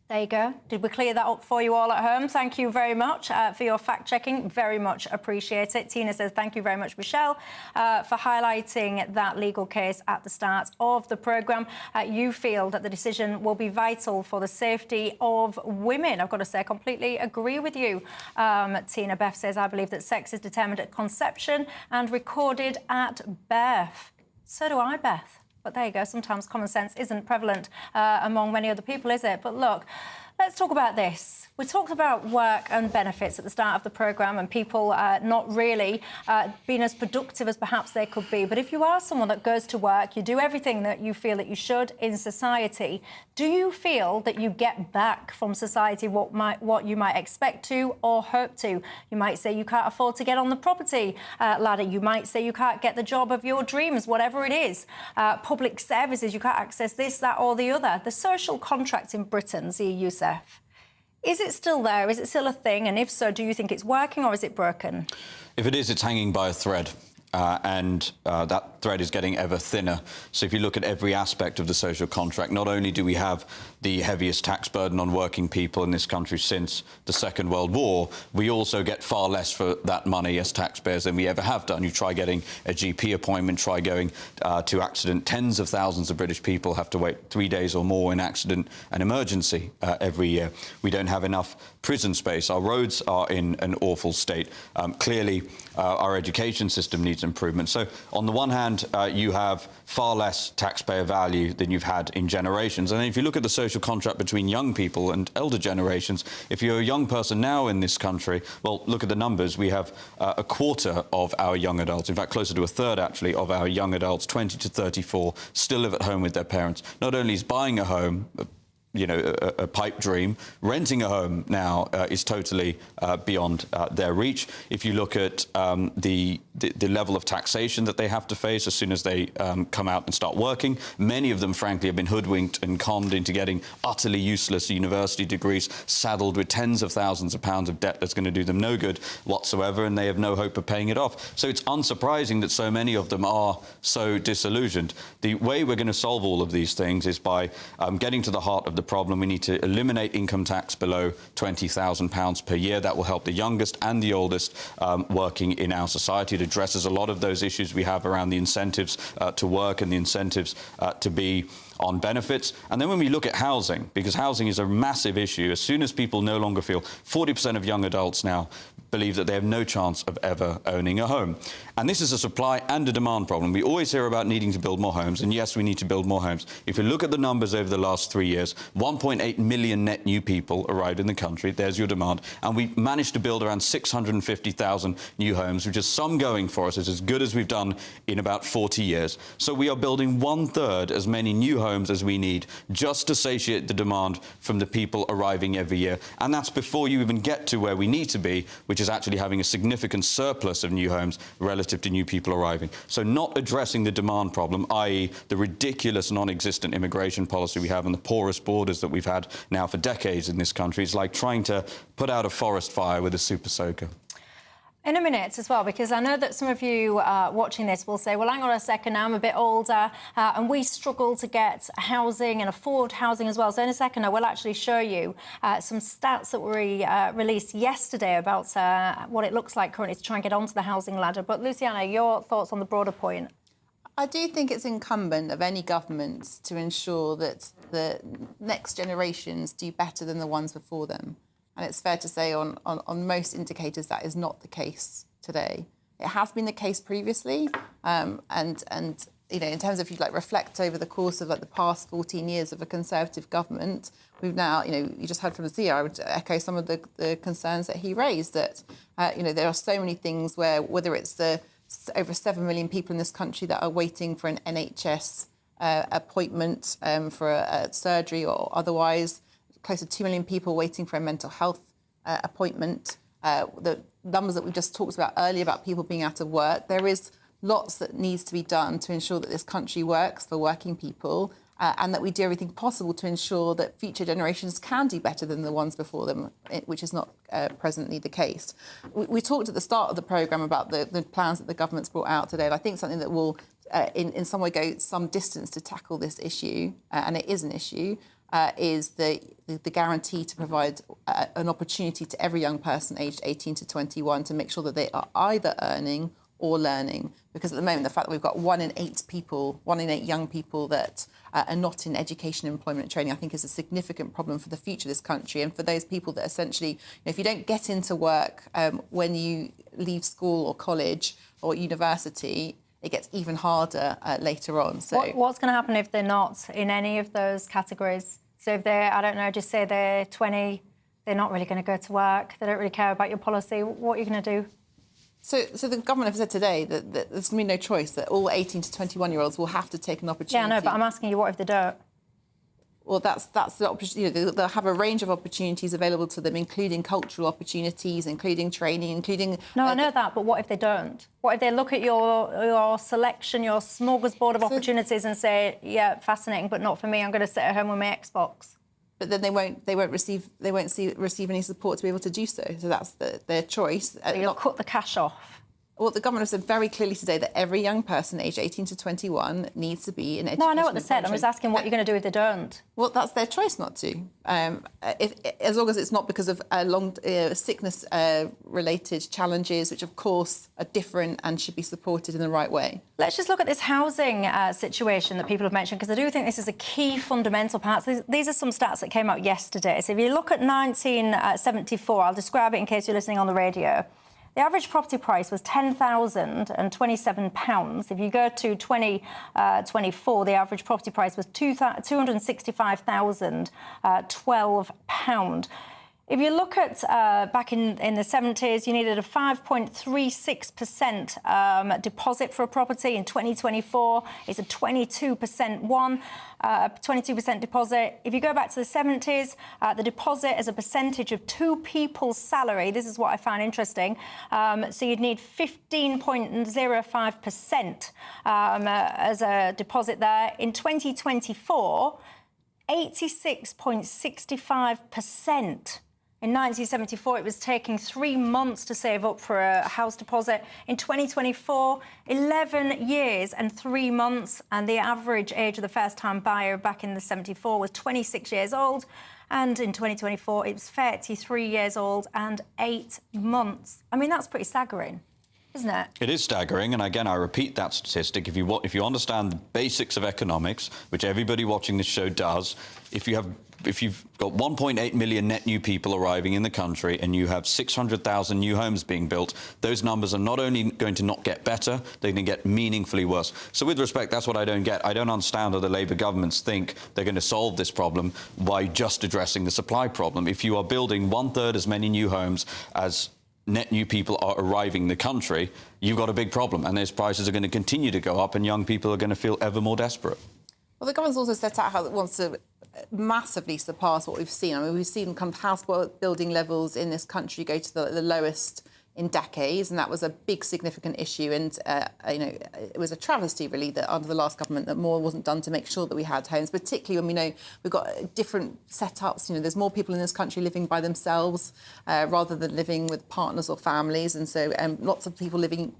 There you go. Did we clear that up for you all at home? Thank you very much for your fact-checking. Very much appreciate it. Tina says, thank you very much, Michelle, for highlighting that legal case at the start of the programme. You feel that the decision will be vital for the safety of women. I've got to say, I completely agree with you. Tina Beth says, I believe that sex is determined at conception and recorded at birth. So do I, Beth. But there you go. Sometimes common sense isn't prevalent among many other people, is it? But look, let's talk about this. We talked about work and benefits at the start of the programme, and people not really being as productive as perhaps they could be. But if you are someone that goes to work, you do everything that you feel that you should in society, do you feel that you get back from society what you might expect to or hope to? You might say you can't afford to get on the property ladder. You might say you can't get the job of your dreams, whatever it is. Public services, you can't access this, that or the other. The social contract in Britain, Zia Youssef, is it still there? Is it still a thing? And if so, do you think it's working or is it broken? If it is, it's hanging by a thread. And that thread is getting ever thinner. So if you look at every aspect of the social contract, not only do we have the heaviest tax burden on working people in this country since the Second World War, we also get far less for that money as taxpayers than we ever have done. You try getting a GP appointment, try going to accident. Tens of thousands of British people have to wait 3 days or more in accident and emergency every year. We don't have enough prison space. Our roads are in an awful state. Clearly, our education system needs improvement. So on the one hand, you have far less taxpayer value than you've had in generations. And then if you look at the social contract between young people and elder generations, if you're a young person now in this country, well, look at the numbers. We have a quarter of our young adults, in fact, closer to a third, actually, of our young adults, 20 to 34, still live at home with their parents. Not only is buying a home a pipe dream, renting a home now is totally beyond their reach. If you look at the level of taxation that they have to face as soon as they come out and start working, many of them, frankly, have been hoodwinked and conned into getting utterly useless university degrees, saddled with tens of thousands of pounds of debt that's going to do them no good whatsoever, and they have no hope of paying it off. So it's unsurprising that so many of them are so disillusioned. The way we're going to solve all of these things is by getting to the heart of the problem. We need to eliminate income tax below £20,000 per year. That will help the youngest and the oldest working in our society. It addresses a lot of those issues we have around the incentives to work and the incentives to be on benefits. And then when we look at housing, because housing is a massive issue, as soon as people no longer feel 40% of young adults now believe that they have no chance of ever owning a home. And this is a supply and a demand problem. We always hear about needing to build more homes, and yes, we need to build more homes. If you look at the numbers over the last 3 years, 1.8 million net new people arrived in the country. There's your demand. And we managed to build around 650,000 new homes, which is some going for us. It's as good as we've done in about 40 years. So we are building 1/3 as many new homes as we need just to satiate the demand from the people arriving every year. And that's before you even get to where we need to be, which is actually having a significant surplus of new homes relative to new people arriving. So not addressing the demand problem, i.e. the ridiculous non-existent immigration policy we have and the porous borders that we've had now for decades in this country, is like trying to put out a forest fire with a super soaker. In a minute as well, because I know that some of you watching this will say, well, hang on a second, now I'm a bit older and we struggle to get housing and afford housing as well. So in a second, I will actually show you some stats that were released yesterday about what it looks like currently to try and get onto the housing ladder. But Luciana, your thoughts on the broader point? I do think it's incumbent of any government to ensure that the next generations do better than the ones before them. And it's fair to say on most indicators that is not the case today. It has been the case previously, and you know, in terms of if you like reflect over the course of like the past 14 years of a Conservative government, we've now, you know, you just heard from Zia. I would echo some of the concerns that he raised. That you know, there are so many things where whether it's the over 7 million people in this country that are waiting for an NHS appointment for a surgery or otherwise. Close to 2 million people waiting for a mental health appointment. The numbers that we just talked about earlier about people being out of work. There is lots that needs to be done to ensure that this country works for working people and that we do everything possible to ensure that future generations can do better than the ones before them, which is not presently the case. We talked at the start of the programme about the plans that the government's brought out today, and I think something that will in some way go some distance to tackle this issue, and it is an issue, is the guarantee to provide an opportunity to every young person aged 18 to 21 to make sure that they are either earning or learning. Because at the moment, the fact that we've got 1 in 8 young people that are not in education, employment and training, I think is a significant problem for the future of this country. And for those people that essentially, you know, if you don't get into work when you leave school or college or university, it gets even harder later on. So what's going to happen if they're not in any of those categories? So if they're, I don't know, just say they're 20, they're not really going to go to work, they don't really care about your policy, what are you going to do? So the government have said today that there's going to be no choice, that all 18 to 21-year-olds will have to take an opportunity. Yeah, I know, but I'm asking you, what if they don't? Well, that's the opportunity. You know, they'll have a range of opportunities available to them, including cultural opportunities, including training, including... No, I know that, but what if they don't? What if they look at your selection, your smorgasbord of opportunities and say, yeah, fascinating, but not for me, I'm going to sit at home with my Xbox? But then they won't receive any support to be able to do so. So that's their choice. So you'll cut the cash off? Well, the government have said very clearly today that every young person aged 18 to 21 needs to be in education. No, I know what they said. I'm just asking what you're going to do if they don't. Well, that's their choice not to. As long as it's not because of long sickness-related challenges, which, of course, are different and should be supported in the right way. Let's just look at this housing situation that people have mentioned, because I do think this is a key fundamental part. These are some stats that came out yesterday. So if you look at 1974, I'll describe it in case you're listening on the radio. The average property price was £10,027. If you go to 2024, the average property price was £265,012. If you look at back in the 70s, you needed a 5.36% deposit for a property. In 2024, it's a 22% deposit. If you go back to the 70s, the deposit as a percentage of two people's salary, this is what I found interesting, so you'd need 15.05% as a deposit there. In 2024, 86.65%. In 1974, it was taking 3 months to save up for a house deposit. In 2024, 11 years and 3 months, and the average age of the first-time buyer back in the 74 was 26 years old, and in 2024, it was 33 years old and 8 months. I mean, that's pretty staggering. isn't it? It is staggering, and again, I repeat that statistic. If you understand the basics of economics, which everybody watching this show does, if you've got 1.8 million net new people arriving in the country and you have 600,000 new homes being built, those numbers are not only going to not get better, they're going to get meaningfully worse. So with respect, that's what I don't get. I don't understand how the Labour governments think they're going to solve this problem by just addressing the supply problem. If you are building 1/3 as many new homes as net new people are arriving in the country, you've got a big problem, and those prices are going to continue to go up and young people are going to feel ever more desperate. Well, the government's also set out how it wants to massively surpass what we've seen. I mean, we've seen kind of house building levels in this country go to the lowest in decades, and that was a big significant issue. And it was a travesty, really, that under the last government that more wasn't done to make sure that we had homes, particularly when we know we've got different setups. There's more people in this country living by themselves rather than living with partners or families, and so lots of people living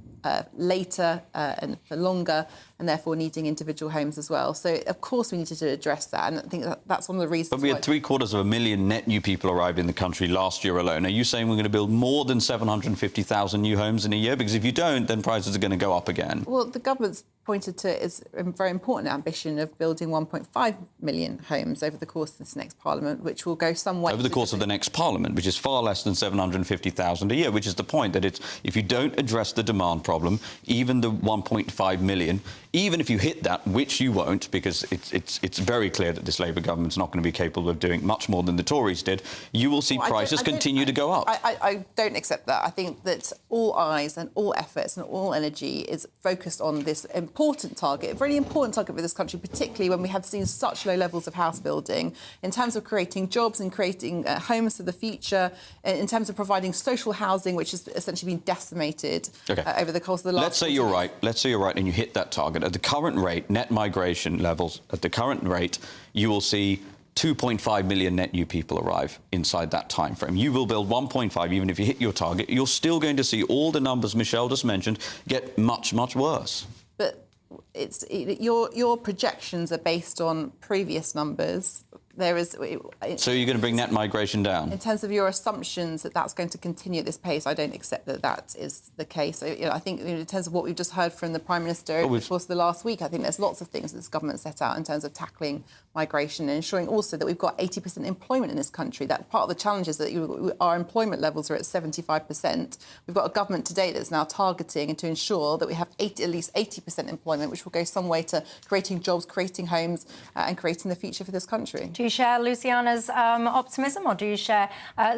later and for longer, and therefore needing individual homes as well. So, of course, we needed to address that, and I think that's one of the reasons. But we had 750,000 net new people arrive in the country last year alone. Are you saying we're going to build more than 750,000 new homes in a year? Because if you don't, then prices are going to go up again. Well, the government's pointed to its very important ambition of building 1.5 million homes over the course of this next Parliament, which will go some way... Over the course of the next Parliament, which is far less than 750,000 a year, which is the point, that if you don't address the demand problem, even the 1.5 million, even if you hit that, which you won't, because it's very clear that this Labour government's not going to be capable of doing much more than the Tories did, you will see prices continue to go up. I don't accept that. I think that all eyes and all efforts and all energy is focused on this important target, a really important target for this country, particularly when we have seen such low levels of house building, in terms of creating jobs and creating homes for the future, in terms of providing social housing, which has essentially been decimated over the course of the last... Let's say you're right. Let's say you're right and you hit that target. At the current rate, net migration levels, at the current rate, you will see 2.5 million net new people arrive inside that time frame. You will build 1.5, even if you hit your target. You're still going to see all the numbers Michelle just mentioned get much, much worse. But your projections are based on previous numbers. So you're going to bring net migration down? In terms of your assumptions that that's going to continue at this pace, I don't accept that that is the case. So, I think in terms of what we've just heard from the Prime Minister over the course of the last week, I think there's lots of things that this government set out in terms of tackling migration and ensuring also that we've got 80% employment in this country. That part of the challenge is that our employment levels are at 75%. We've got a government today that's now targeting and to ensure that we have at least 80% employment, which will go some way to creating jobs, creating homes and creating the future for this country. Do you share Luciana's optimism, or do you share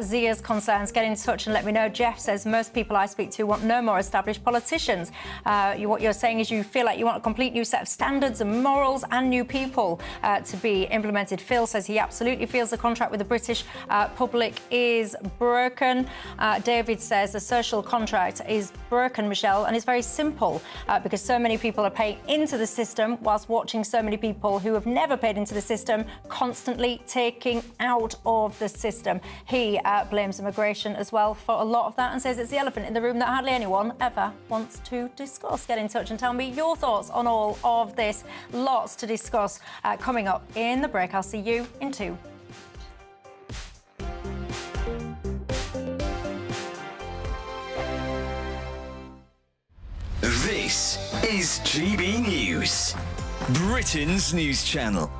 Zia's concerns? Get in touch and let me know. Jeff says most people I speak to want no more established politicians. What you're saying is you feel like you want a complete new set of standards and morals and new people to be implemented. Phil says he absolutely feels the contract with the British public is broken. David says the social contract is broken, Michelle, and it's very simple because so many people are paying into the system whilst watching so many people who have never paid into the system constantly taking out of the system. He blames immigration as well for a lot of that and says it's the elephant in the room that hardly anyone ever wants to discuss. Get in touch and tell me your thoughts on all of this. Lots to discuss coming up in the break. I'll see you in 2. This is GB News, Britain's news channel.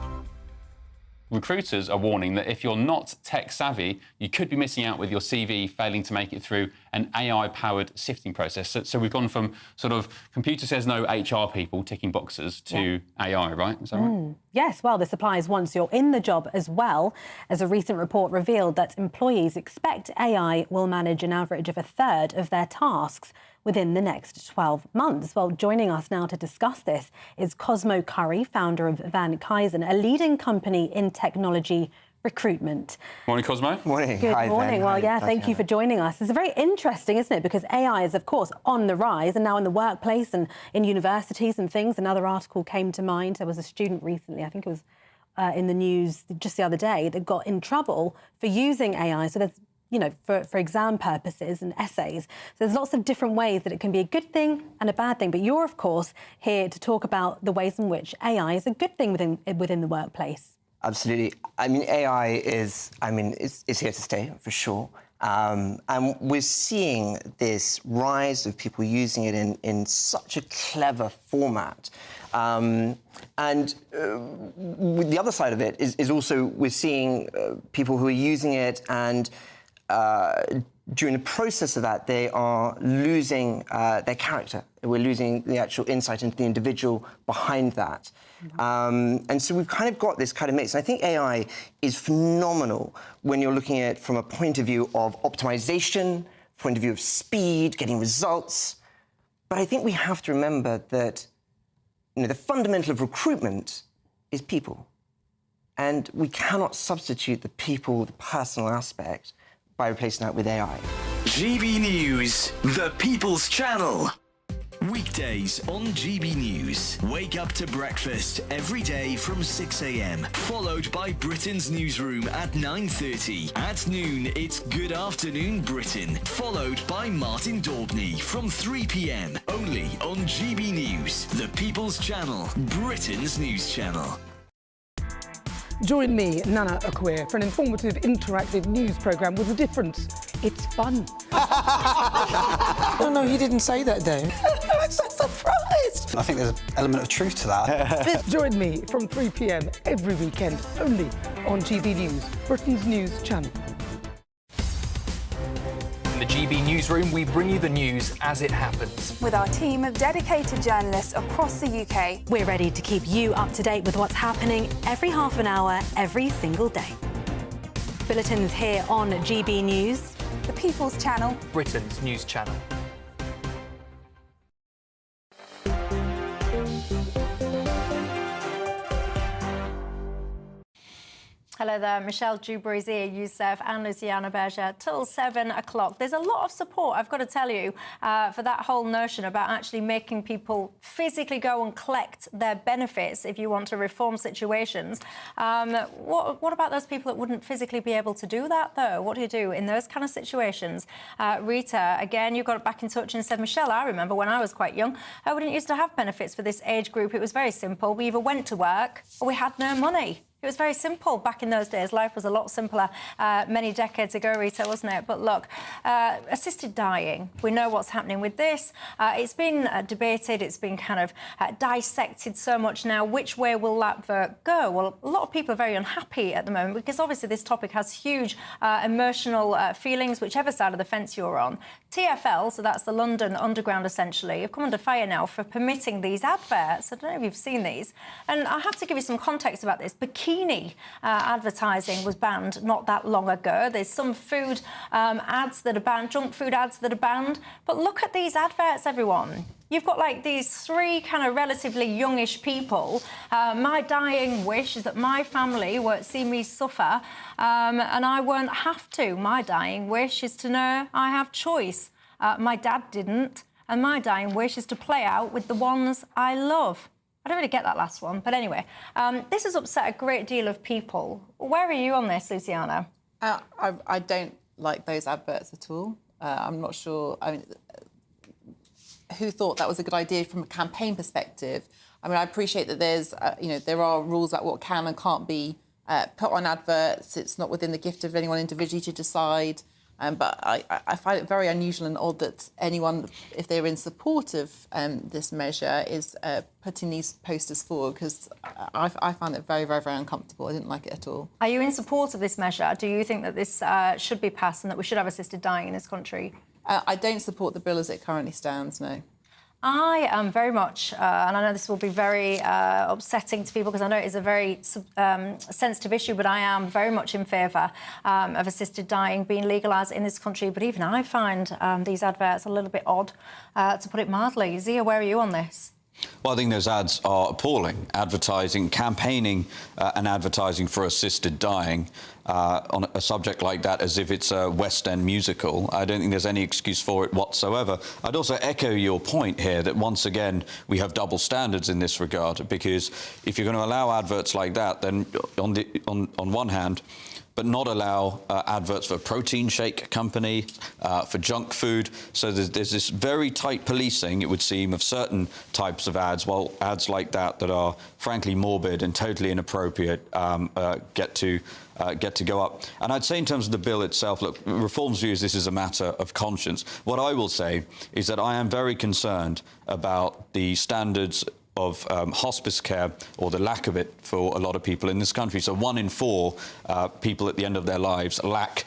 Recruiters are warning that if you're not tech-savvy, you could be missing out with your CV failing to make it through an AI-powered sifting process. So we've gone from sort of computer says no HR people ticking boxes to AI, right? Is that right? Yes, well, this applies once you're in the job as well, as a recent report revealed that employees expect AI will manage an average of 1/3 of their tasks within the next 12 months. Well, joining us now to discuss this is Cosmo Curry, founder of Van Kuysen, a leading company in technology recruitment. Morning, Cosmo. Morning. Good Hi, morning. Van. Well, thank you for joining us. It's very interesting, isn't it? Because AI is, of course, on the rise and now in the workplace and in universities and things. Another article came to mind. There was a student recently, I think it was in the news just the other day, that got in trouble for using AI. So there's for exam purposes and essays. So there's lots of different ways that it can be a good thing and a bad thing. But you're, of course, here to talk about the ways in which AI is a good thing within the workplace. Absolutely. I mean, AI is here to stay, for sure. And we're seeing this rise of people using it in such a clever format. And the other side of it is also we're seeing people who are using it and during the process of that, they are losing their character. We're losing the actual insight into the individual behind that. And so we've kind of got this kind of mix. And I think AI is phenomenal when you're looking at it from a point of view of optimization, point of view of speed, getting results. But I think we have to remember that the fundamental of recruitment is people. And we cannot substitute the people, the personal aspect, by replacing that with AI. GB News, the People's Channel. Weekdays on GB News. Wake up to breakfast every day from 6 a.m. Followed by Britain's Newsroom at 9:30. At noon, it's Good Afternoon Britain. Followed by Martin Daubney from 3 p.m. Only on GB News, the People's Channel, Britain's news channel. Join me, Nana Akweer, for an informative, interactive news programme with a difference. It's fun. No, he didn't say that, though. I'm so surprised. I think there's an element of truth to that. Join me from 3 p.m. every weekend, only on GB News, Britain's news channel. In the GB Newsroom, we bring you the news as it happens. With our team of dedicated journalists across the UK. We're ready to keep you up to date with what's happening every half an hour, every single day. Bulletins here on GB News. The People's Channel. Britain's news channel. Hello there, Michelle Dewberry, Zia Youssef and Luciana Berger till 7 o'clock. There's a lot of support, I've got to tell you, for that whole notion about actually making people physically go and collect their benefits if you want to reform situations. What about those people that wouldn't physically be able to do that, though? What do you do in those kind of situations? Rita, again, you got back in touch and said, Michelle, I remember when I was quite young, we didn't used to have benefits for this age group. It was very simple. We either went to work or we had no money. It was very simple back in those days. Life was a lot simpler many decades ago, Rita, wasn't it? But look, assisted dying, we know what's happening with this. It's been debated, it's been kind of dissected so much now. Which way will that vote go? Well, a lot of people are very unhappy at the moment because obviously this topic has huge emotional feelings, whichever side of the fence you're on. TfL, so that's the London Underground essentially, have come under fire now for permitting these adverts. I don't know if you've seen these. And I have to give you some context about this. Bikini advertising was banned not that long ago. There's some food ads that are banned, junk food ads that are banned. But look at these adverts, everyone. You've got like these three kind of relatively youngish people. My dying wish is that my family won't see me suffer and I won't have to. My dying wish is to know I have choice. My dad didn't, and my dying wish is to play out with the ones I love. I don't really get that last one, but anyway, this has upset a great deal of people. Where are you on this, Luciana? I don't like those adverts at all. I'm not sure. I mean, who thought that was a good idea from a campaign perspective? I mean, I appreciate that there's, there are rules about what can and can't be put on adverts. It's not within the gift of anyone individually to decide. But I find it very unusual and odd that anyone, if they're in support of this measure, is putting these posters forward, because I found it very, very, very uncomfortable. I didn't like it at all. Are you in support of this measure? Do you think that this should be passed and that we should have assisted dying in this country? I don't support the bill as it currently stands, no. I am very much, and I know this will be very upsetting to people because I know it is a very sensitive issue, but I am very much in favour of assisted dying being legalised in this country. But even I find these adverts a little bit odd, to put it mildly. Zia, where are you on this? Well, I think those ads are appalling. Advertising, campaigning and advertising for assisted dying on a subject like that as if it's a West End musical. I don't think there's any excuse for it whatsoever. I'd also echo your point here that, once again, we have double standards in this regard, because if you're going to allow adverts like that, then on one hand, but not allow adverts for a protein shake company, for junk food. So there's this very tight policing, it would seem, of certain types of ads, while ads like that are frankly morbid and totally inappropriate get to go up. And I'd say in terms of the bill itself, look, Reform's view is this is a matter of conscience. What I will say is that I am very concerned about the standards of hospice care, or the lack of it for a lot of people in this country. So 1 in 4 people at the end of their lives lack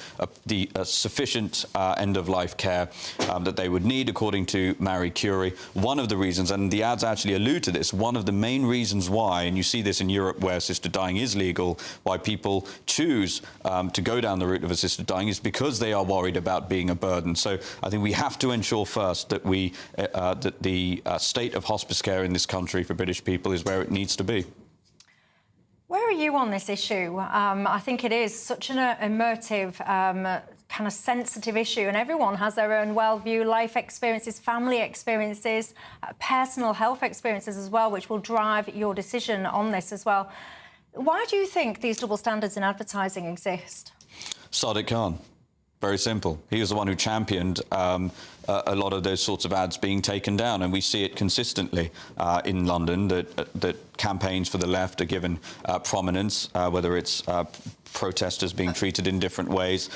the sufficient end-of-life care that they would need, according to Marie Curie. One of the reasons, and the ads actually allude to this, one of the main reasons why, and you see this in Europe where assisted dying is legal, why people choose to go down the route of assisted dying is because they are worried about being a burden. So I think we have to ensure first that that the state of hospice care in this country for British people is where it needs to be. Where are you on this issue? I think it is such an emotive, kind of sensitive issue, and everyone has their own worldview, life experiences, family experiences, personal health experiences as well, which will drive your decision on this as well. Why do you think these double standards in advertising exist? Sadiq Khan. Very simple. He was the one who championed a lot of those sorts of ads being taken down, and we see it consistently in London that campaigns for the left are given prominence, whether it's protesters being treated in different ways.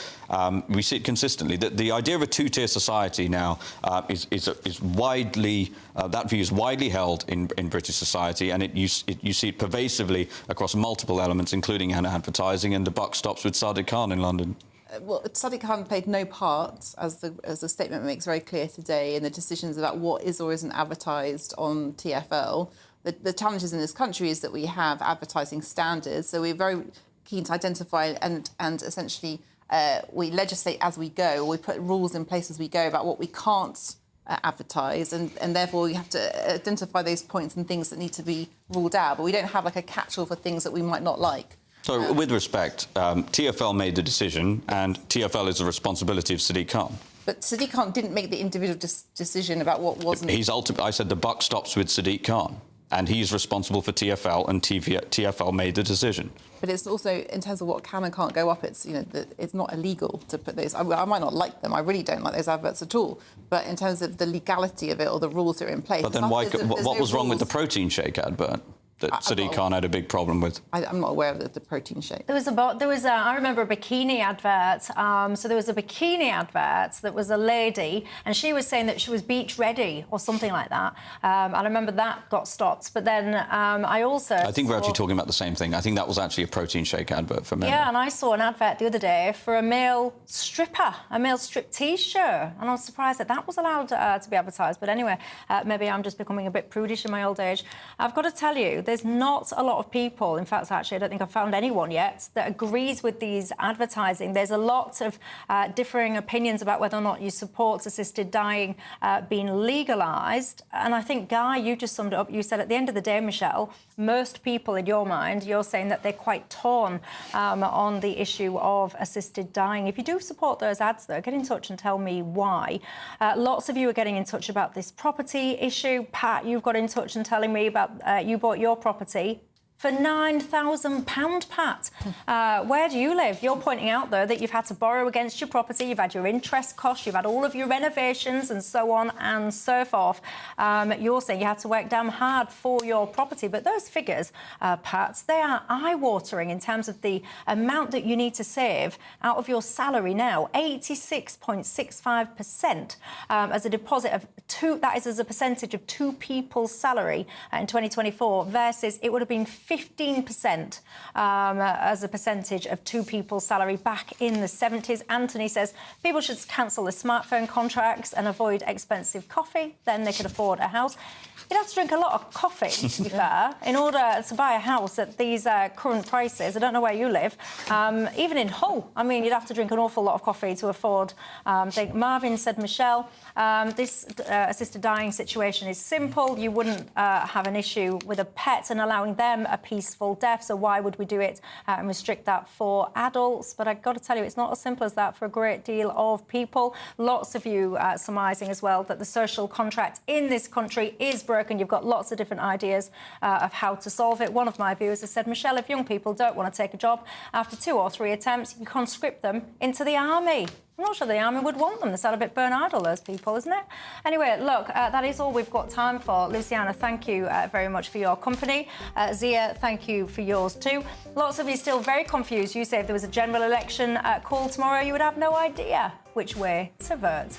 We see it consistently. The idea of a two-tier society now is widely that view is widely held in British society, and you see it pervasively across multiple elements, including advertising, and the buck stops with Sadiq Khan in London. Well, Sadiq Khan played no part, as the statement makes very clear today, in the decisions about what is or isn't advertised on TfL. The challenges in this country is that we have advertising standards, so we're very keen to identify and essentially we legislate as we go, or we put rules in place as we go about what we can't advertise, and therefore we have to identify those points and things that need to be ruled out, but we don't have like a catch-all for things that we might not like. So, with respect, TfL made the decision, and TfL is the responsibility of Sadiq Khan. But Sadiq Khan didn't make the individual decision about what wasn't. I said the buck stops with Sadiq Khan, and he's responsible for TfL, and TfL made the decision. But it's also, in terms of what can and can't go up, it's, it's not illegal to put those. I might not like them. I really don't like those adverts at all. But in terms of the legality of it or the rules that are in place. But then what was wrong with the protein shake advert that Sadiq Khan had a big problem with? I'm not aware of the protein shake. I remember a bikini advert. So there was a bikini advert that was a lady, and she was saying that she was beach ready or something like that. I remember that got stopped. But then I think we're actually talking about the same thing. I think that was actually a protein shake advert for men. Yeah, and I saw an advert the other day for a male stripper, a male striptease show, and I was surprised that was allowed to be advertised. But anyway, maybe I'm just becoming a bit prudish in my old age. I've got to tell you, there's not a lot of people, in fact, actually, I don't think I've found anyone yet, that agrees with these advertising. There's a lot of differing opinions about whether or not you support assisted dying being legalised. And I think, Guy, you just summed it up. You said at the end of the day, Michelle, most people in your mind, you're saying that they're quite torn on the issue of assisted dying. If you do support those ads, though, get in touch and tell me why. Lots of you are getting in touch about this property issue. Pat, you've got in touch and telling me about you bought your property for £9,000, Pat. Where do you live? You're pointing out, though, that you've had to borrow against your property, you've had your interest costs, you've had all of your renovations and so on and so forth. You're saying you had to work damn hard for your property. But those figures, Pat, they are eye-watering in terms of the amount that you need to save out of your salary now. 86.65% as a deposit of that is as a percentage of 2 people's salary in 2024 versus it would have been 15% as a percentage of 2 people's salary back in the 70s. Anthony says people should cancel their smartphone contracts and avoid expensive coffee. Then they could afford a house. You'd have to drink a lot of coffee, to be fair, in order to buy a house at these current prices. I don't know where you live. Even in Hull, I mean, you'd have to drink an awful lot of coffee to afford. I think Marvin said, Michelle, this assisted dying situation is simple. You wouldn't have an issue with a pet and allowing them a peaceful death. So why would we do it and restrict that for adults? But I've got to tell you, it's not as simple as that for a great deal of people. Lots of you surmising as well that the social contract in this country is broken. You've got lots of different ideas of how to solve it. One of my viewers has said, Michelle, if young people don't want to take a job after 2 or 3 attempts, you conscript them into the army. I'm not sure the army would want them. They sound a bit burn idle, those people, isn't it? Anyway, look, that is all we've got time for. Luciana, thank you very much for your company. Zia, thank you for yours too. Lots of you still very confused. You say if there was a general election call tomorrow, you would have no idea which way to vote.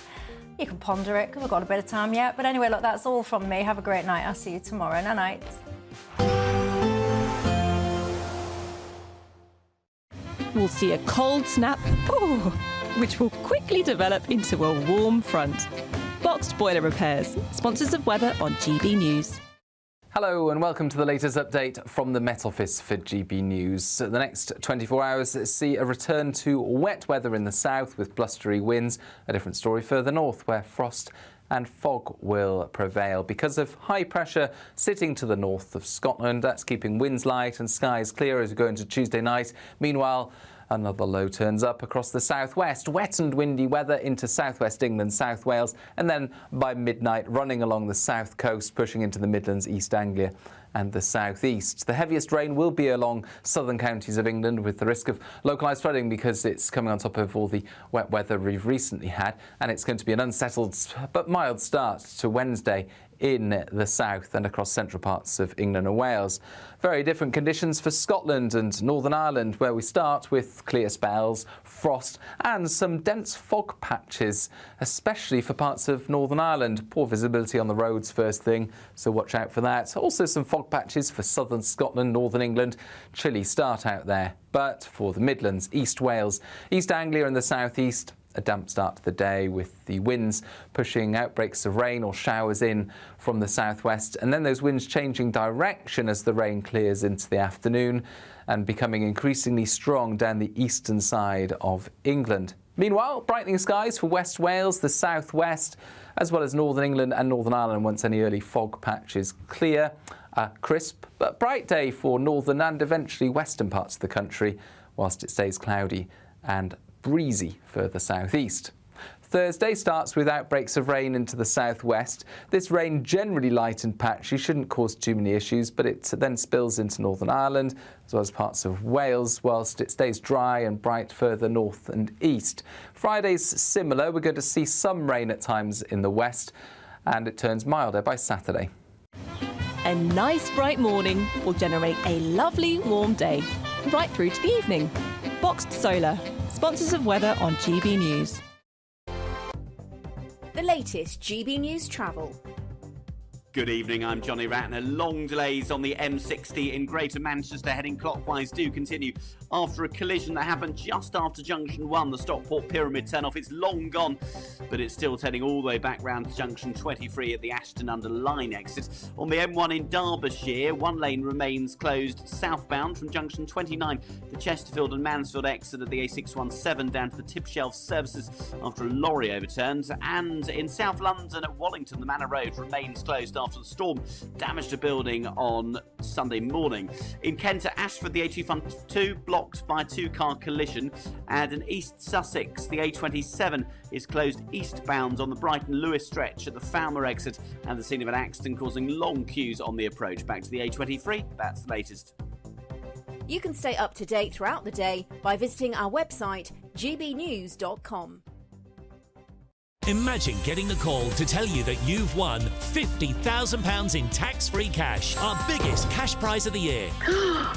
You can ponder it, because we've got a bit of time yet. But anyway, look, that's all from me. Have a great night. I'll see you tomorrow. Night. We'll see a cold snap, which will quickly develop into a warm front. Boxed Boiler Repairs, sponsors of weather on GB News. Hello and welcome to the latest update from the Met Office for GB News. The next 24 hours see a return to wet weather in the south with blustery winds. A different story further north where frost and fog will prevail because of high pressure sitting to the north of Scotland. That's keeping winds light and skies clear as we go into Tuesday night. Meanwhile, another low turns up across the southwest. Wet and windy weather into southwest England, South Wales, and then by midnight running along the south coast, pushing into the Midlands, East Anglia and the southeast. The heaviest rain will be along southern counties of England with the risk of localised flooding because it's coming on top of all the wet weather we've recently had, and it's going to be an unsettled but mild start to Wednesday in the south and across central parts of England and Wales. Very different conditions for Scotland and Northern Ireland, where we start with clear spells, frost and some dense fog patches, especially for parts of Northern Ireland. Poor visibility on the roads first thing, so watch out for that. Also some fog patches for southern Scotland, northern England. Chilly start out there. But for the Midlands, East Wales, East Anglia and the southeast, a damp start to the day with the winds pushing outbreaks of rain or showers in from the southwest, and then those winds changing direction as the rain clears into the afternoon and becoming increasingly strong down the eastern side of England. Meanwhile, brightening skies for West Wales, the southwest, as well as Northern England and Northern Ireland once any early fog patches clear. A crisp but bright day for northern and eventually western parts of the country, whilst it stays cloudy and breezy further southeast. Thursday starts with outbreaks of rain into the southwest. This rain generally light and patchy, shouldn't cause too many issues, but it then spills into Northern Ireland as well as parts of Wales, whilst it stays dry and bright further north and east. Friday's similar. We're going to see some rain at times in the west, and it turns milder by Saturday. A nice bright morning will generate a lovely warm day, right through to the evening. Boxed Solar, sponsors of weather on GB News. The latest GB News travel. Good evening, I'm Johnny Ratner. Long delays on the M60 in Greater Manchester heading clockwise do continue after a collision that happened just after Junction 1, the Stockport Pyramid turn-off. It's long gone, but it's still heading all the way back round to Junction 23 at the Ashton-under-Lyne exit. On the M1 in Derbyshire, one lane remains closed southbound from Junction 29, the Chesterfield and Mansfield exit at the A617 down to the Tip Shelf services after a lorry overturned. And in South London at Wallington, the Manor Road remains closed after the storm damaged a building on Sunday morning. In Kent at Ashford, the A252 blocked by a two-car collision, and in East Sussex, the A27 is closed eastbound on the Brighton-Lewis stretch at the Falmer exit and the scene of an accident causing long queues on the approach back to the A23. That's the latest. You can stay up to date throughout the day by visiting our website gbnews.com. Imagine getting a call to tell you that you've won £50,000 in tax-free cash, our biggest cash prize of the year.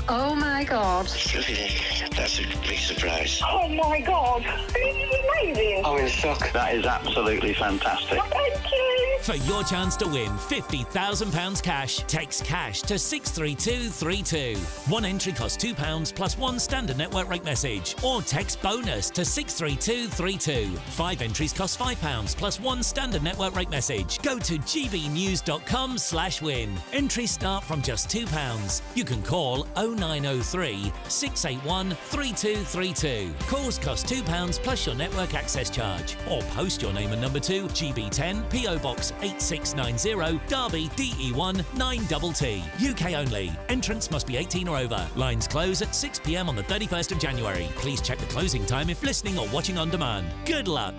Oh my God. That's a big surprise. Oh my God. This is amazing. I'm in shock. That is absolutely fantastic. Thank you. For your chance to win £50,000 cash, text cash to 63232. One entry costs £2 plus one standard network rate message, or text bonus to 63232. 5 entries cost £5 plus one standard network rate message. Go to gbnews.com/win. Entries start from just £2. You can call 0903 681 3232. Calls cost £2 plus your network access charge, or post your name and number to GB10 PO Box Box 8690, Derby DE1 9TT. UK only. Entrance must be 18 or over. Lines close at 6 p.m. on the 31st of January. Please check the closing time if listening or watching on demand. Good luck.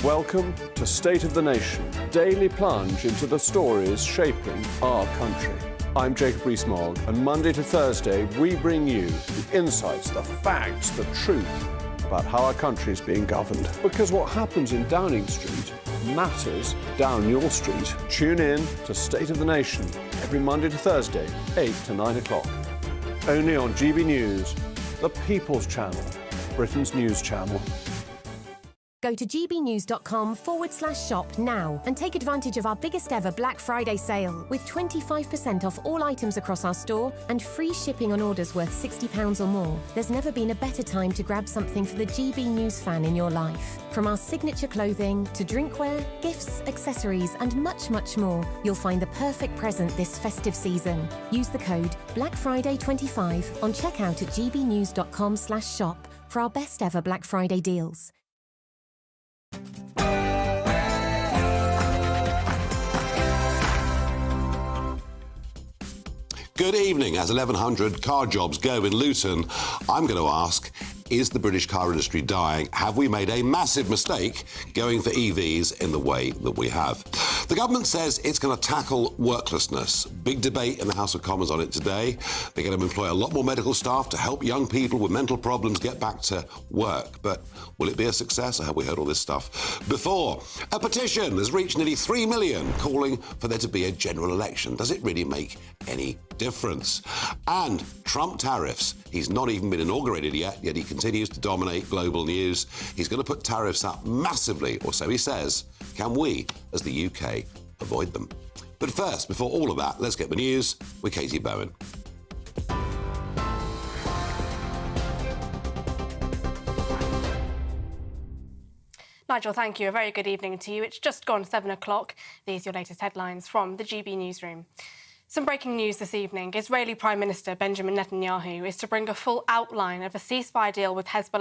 Welcome to State of the Nation, daily plunge into the stories shaping our country. I'm Jacob Rees-Mogg, and Monday to Thursday we bring you the insights, the facts, the truth about how our country is being governed. Because what happens in Downing Street matters down your street. Tune in to State of the Nation every Monday to Thursday, 8 to 9 o'clock. Only on GB News, the People's Channel, Britain's news channel. Go to gbnews.com/shop now and take advantage of our biggest ever Black Friday sale with 25% off all items across our store and free shipping on orders worth £60 or more. There's never been a better time to grab something for the GB News fan in your life. From our signature clothing to drinkware, gifts, accessories and much, much more, you'll find the perfect present this festive season. Use the code BlackFriday25 on checkout at gbnews.com/shop for our best ever Black Friday deals. Good evening. As 1,100 car jobs go in Luton, I'm going to ask, is the British car industry dying? Have we made a massive mistake going for EVs in the way that we have? The government says it's going to tackle worklessness. Big debate in the House of Commons on it today. They're going to employ a lot more medical staff to help young people with mental problems get back to work. But will it be a success? Or have we heard all this stuff before? A petition has reached nearly 3 million calling for there to be a general election. Does it really make any difference? And Trump tariffs. He's not even been inaugurated yet he continues to dominate global news. He's going to put tariffs up massively, or so he says. Can we, as the UK, avoid them? But first, before all of that, let's get the news with Katie Bowen. Nigel, thank you. A very good evening to you. It's just gone 7 o'clock. These are your latest headlines from the GB Newsroom. Some breaking news this evening. Israeli Prime Minister Benjamin Netanyahu is to bring a full outline of a ceasefire deal with Hezbollah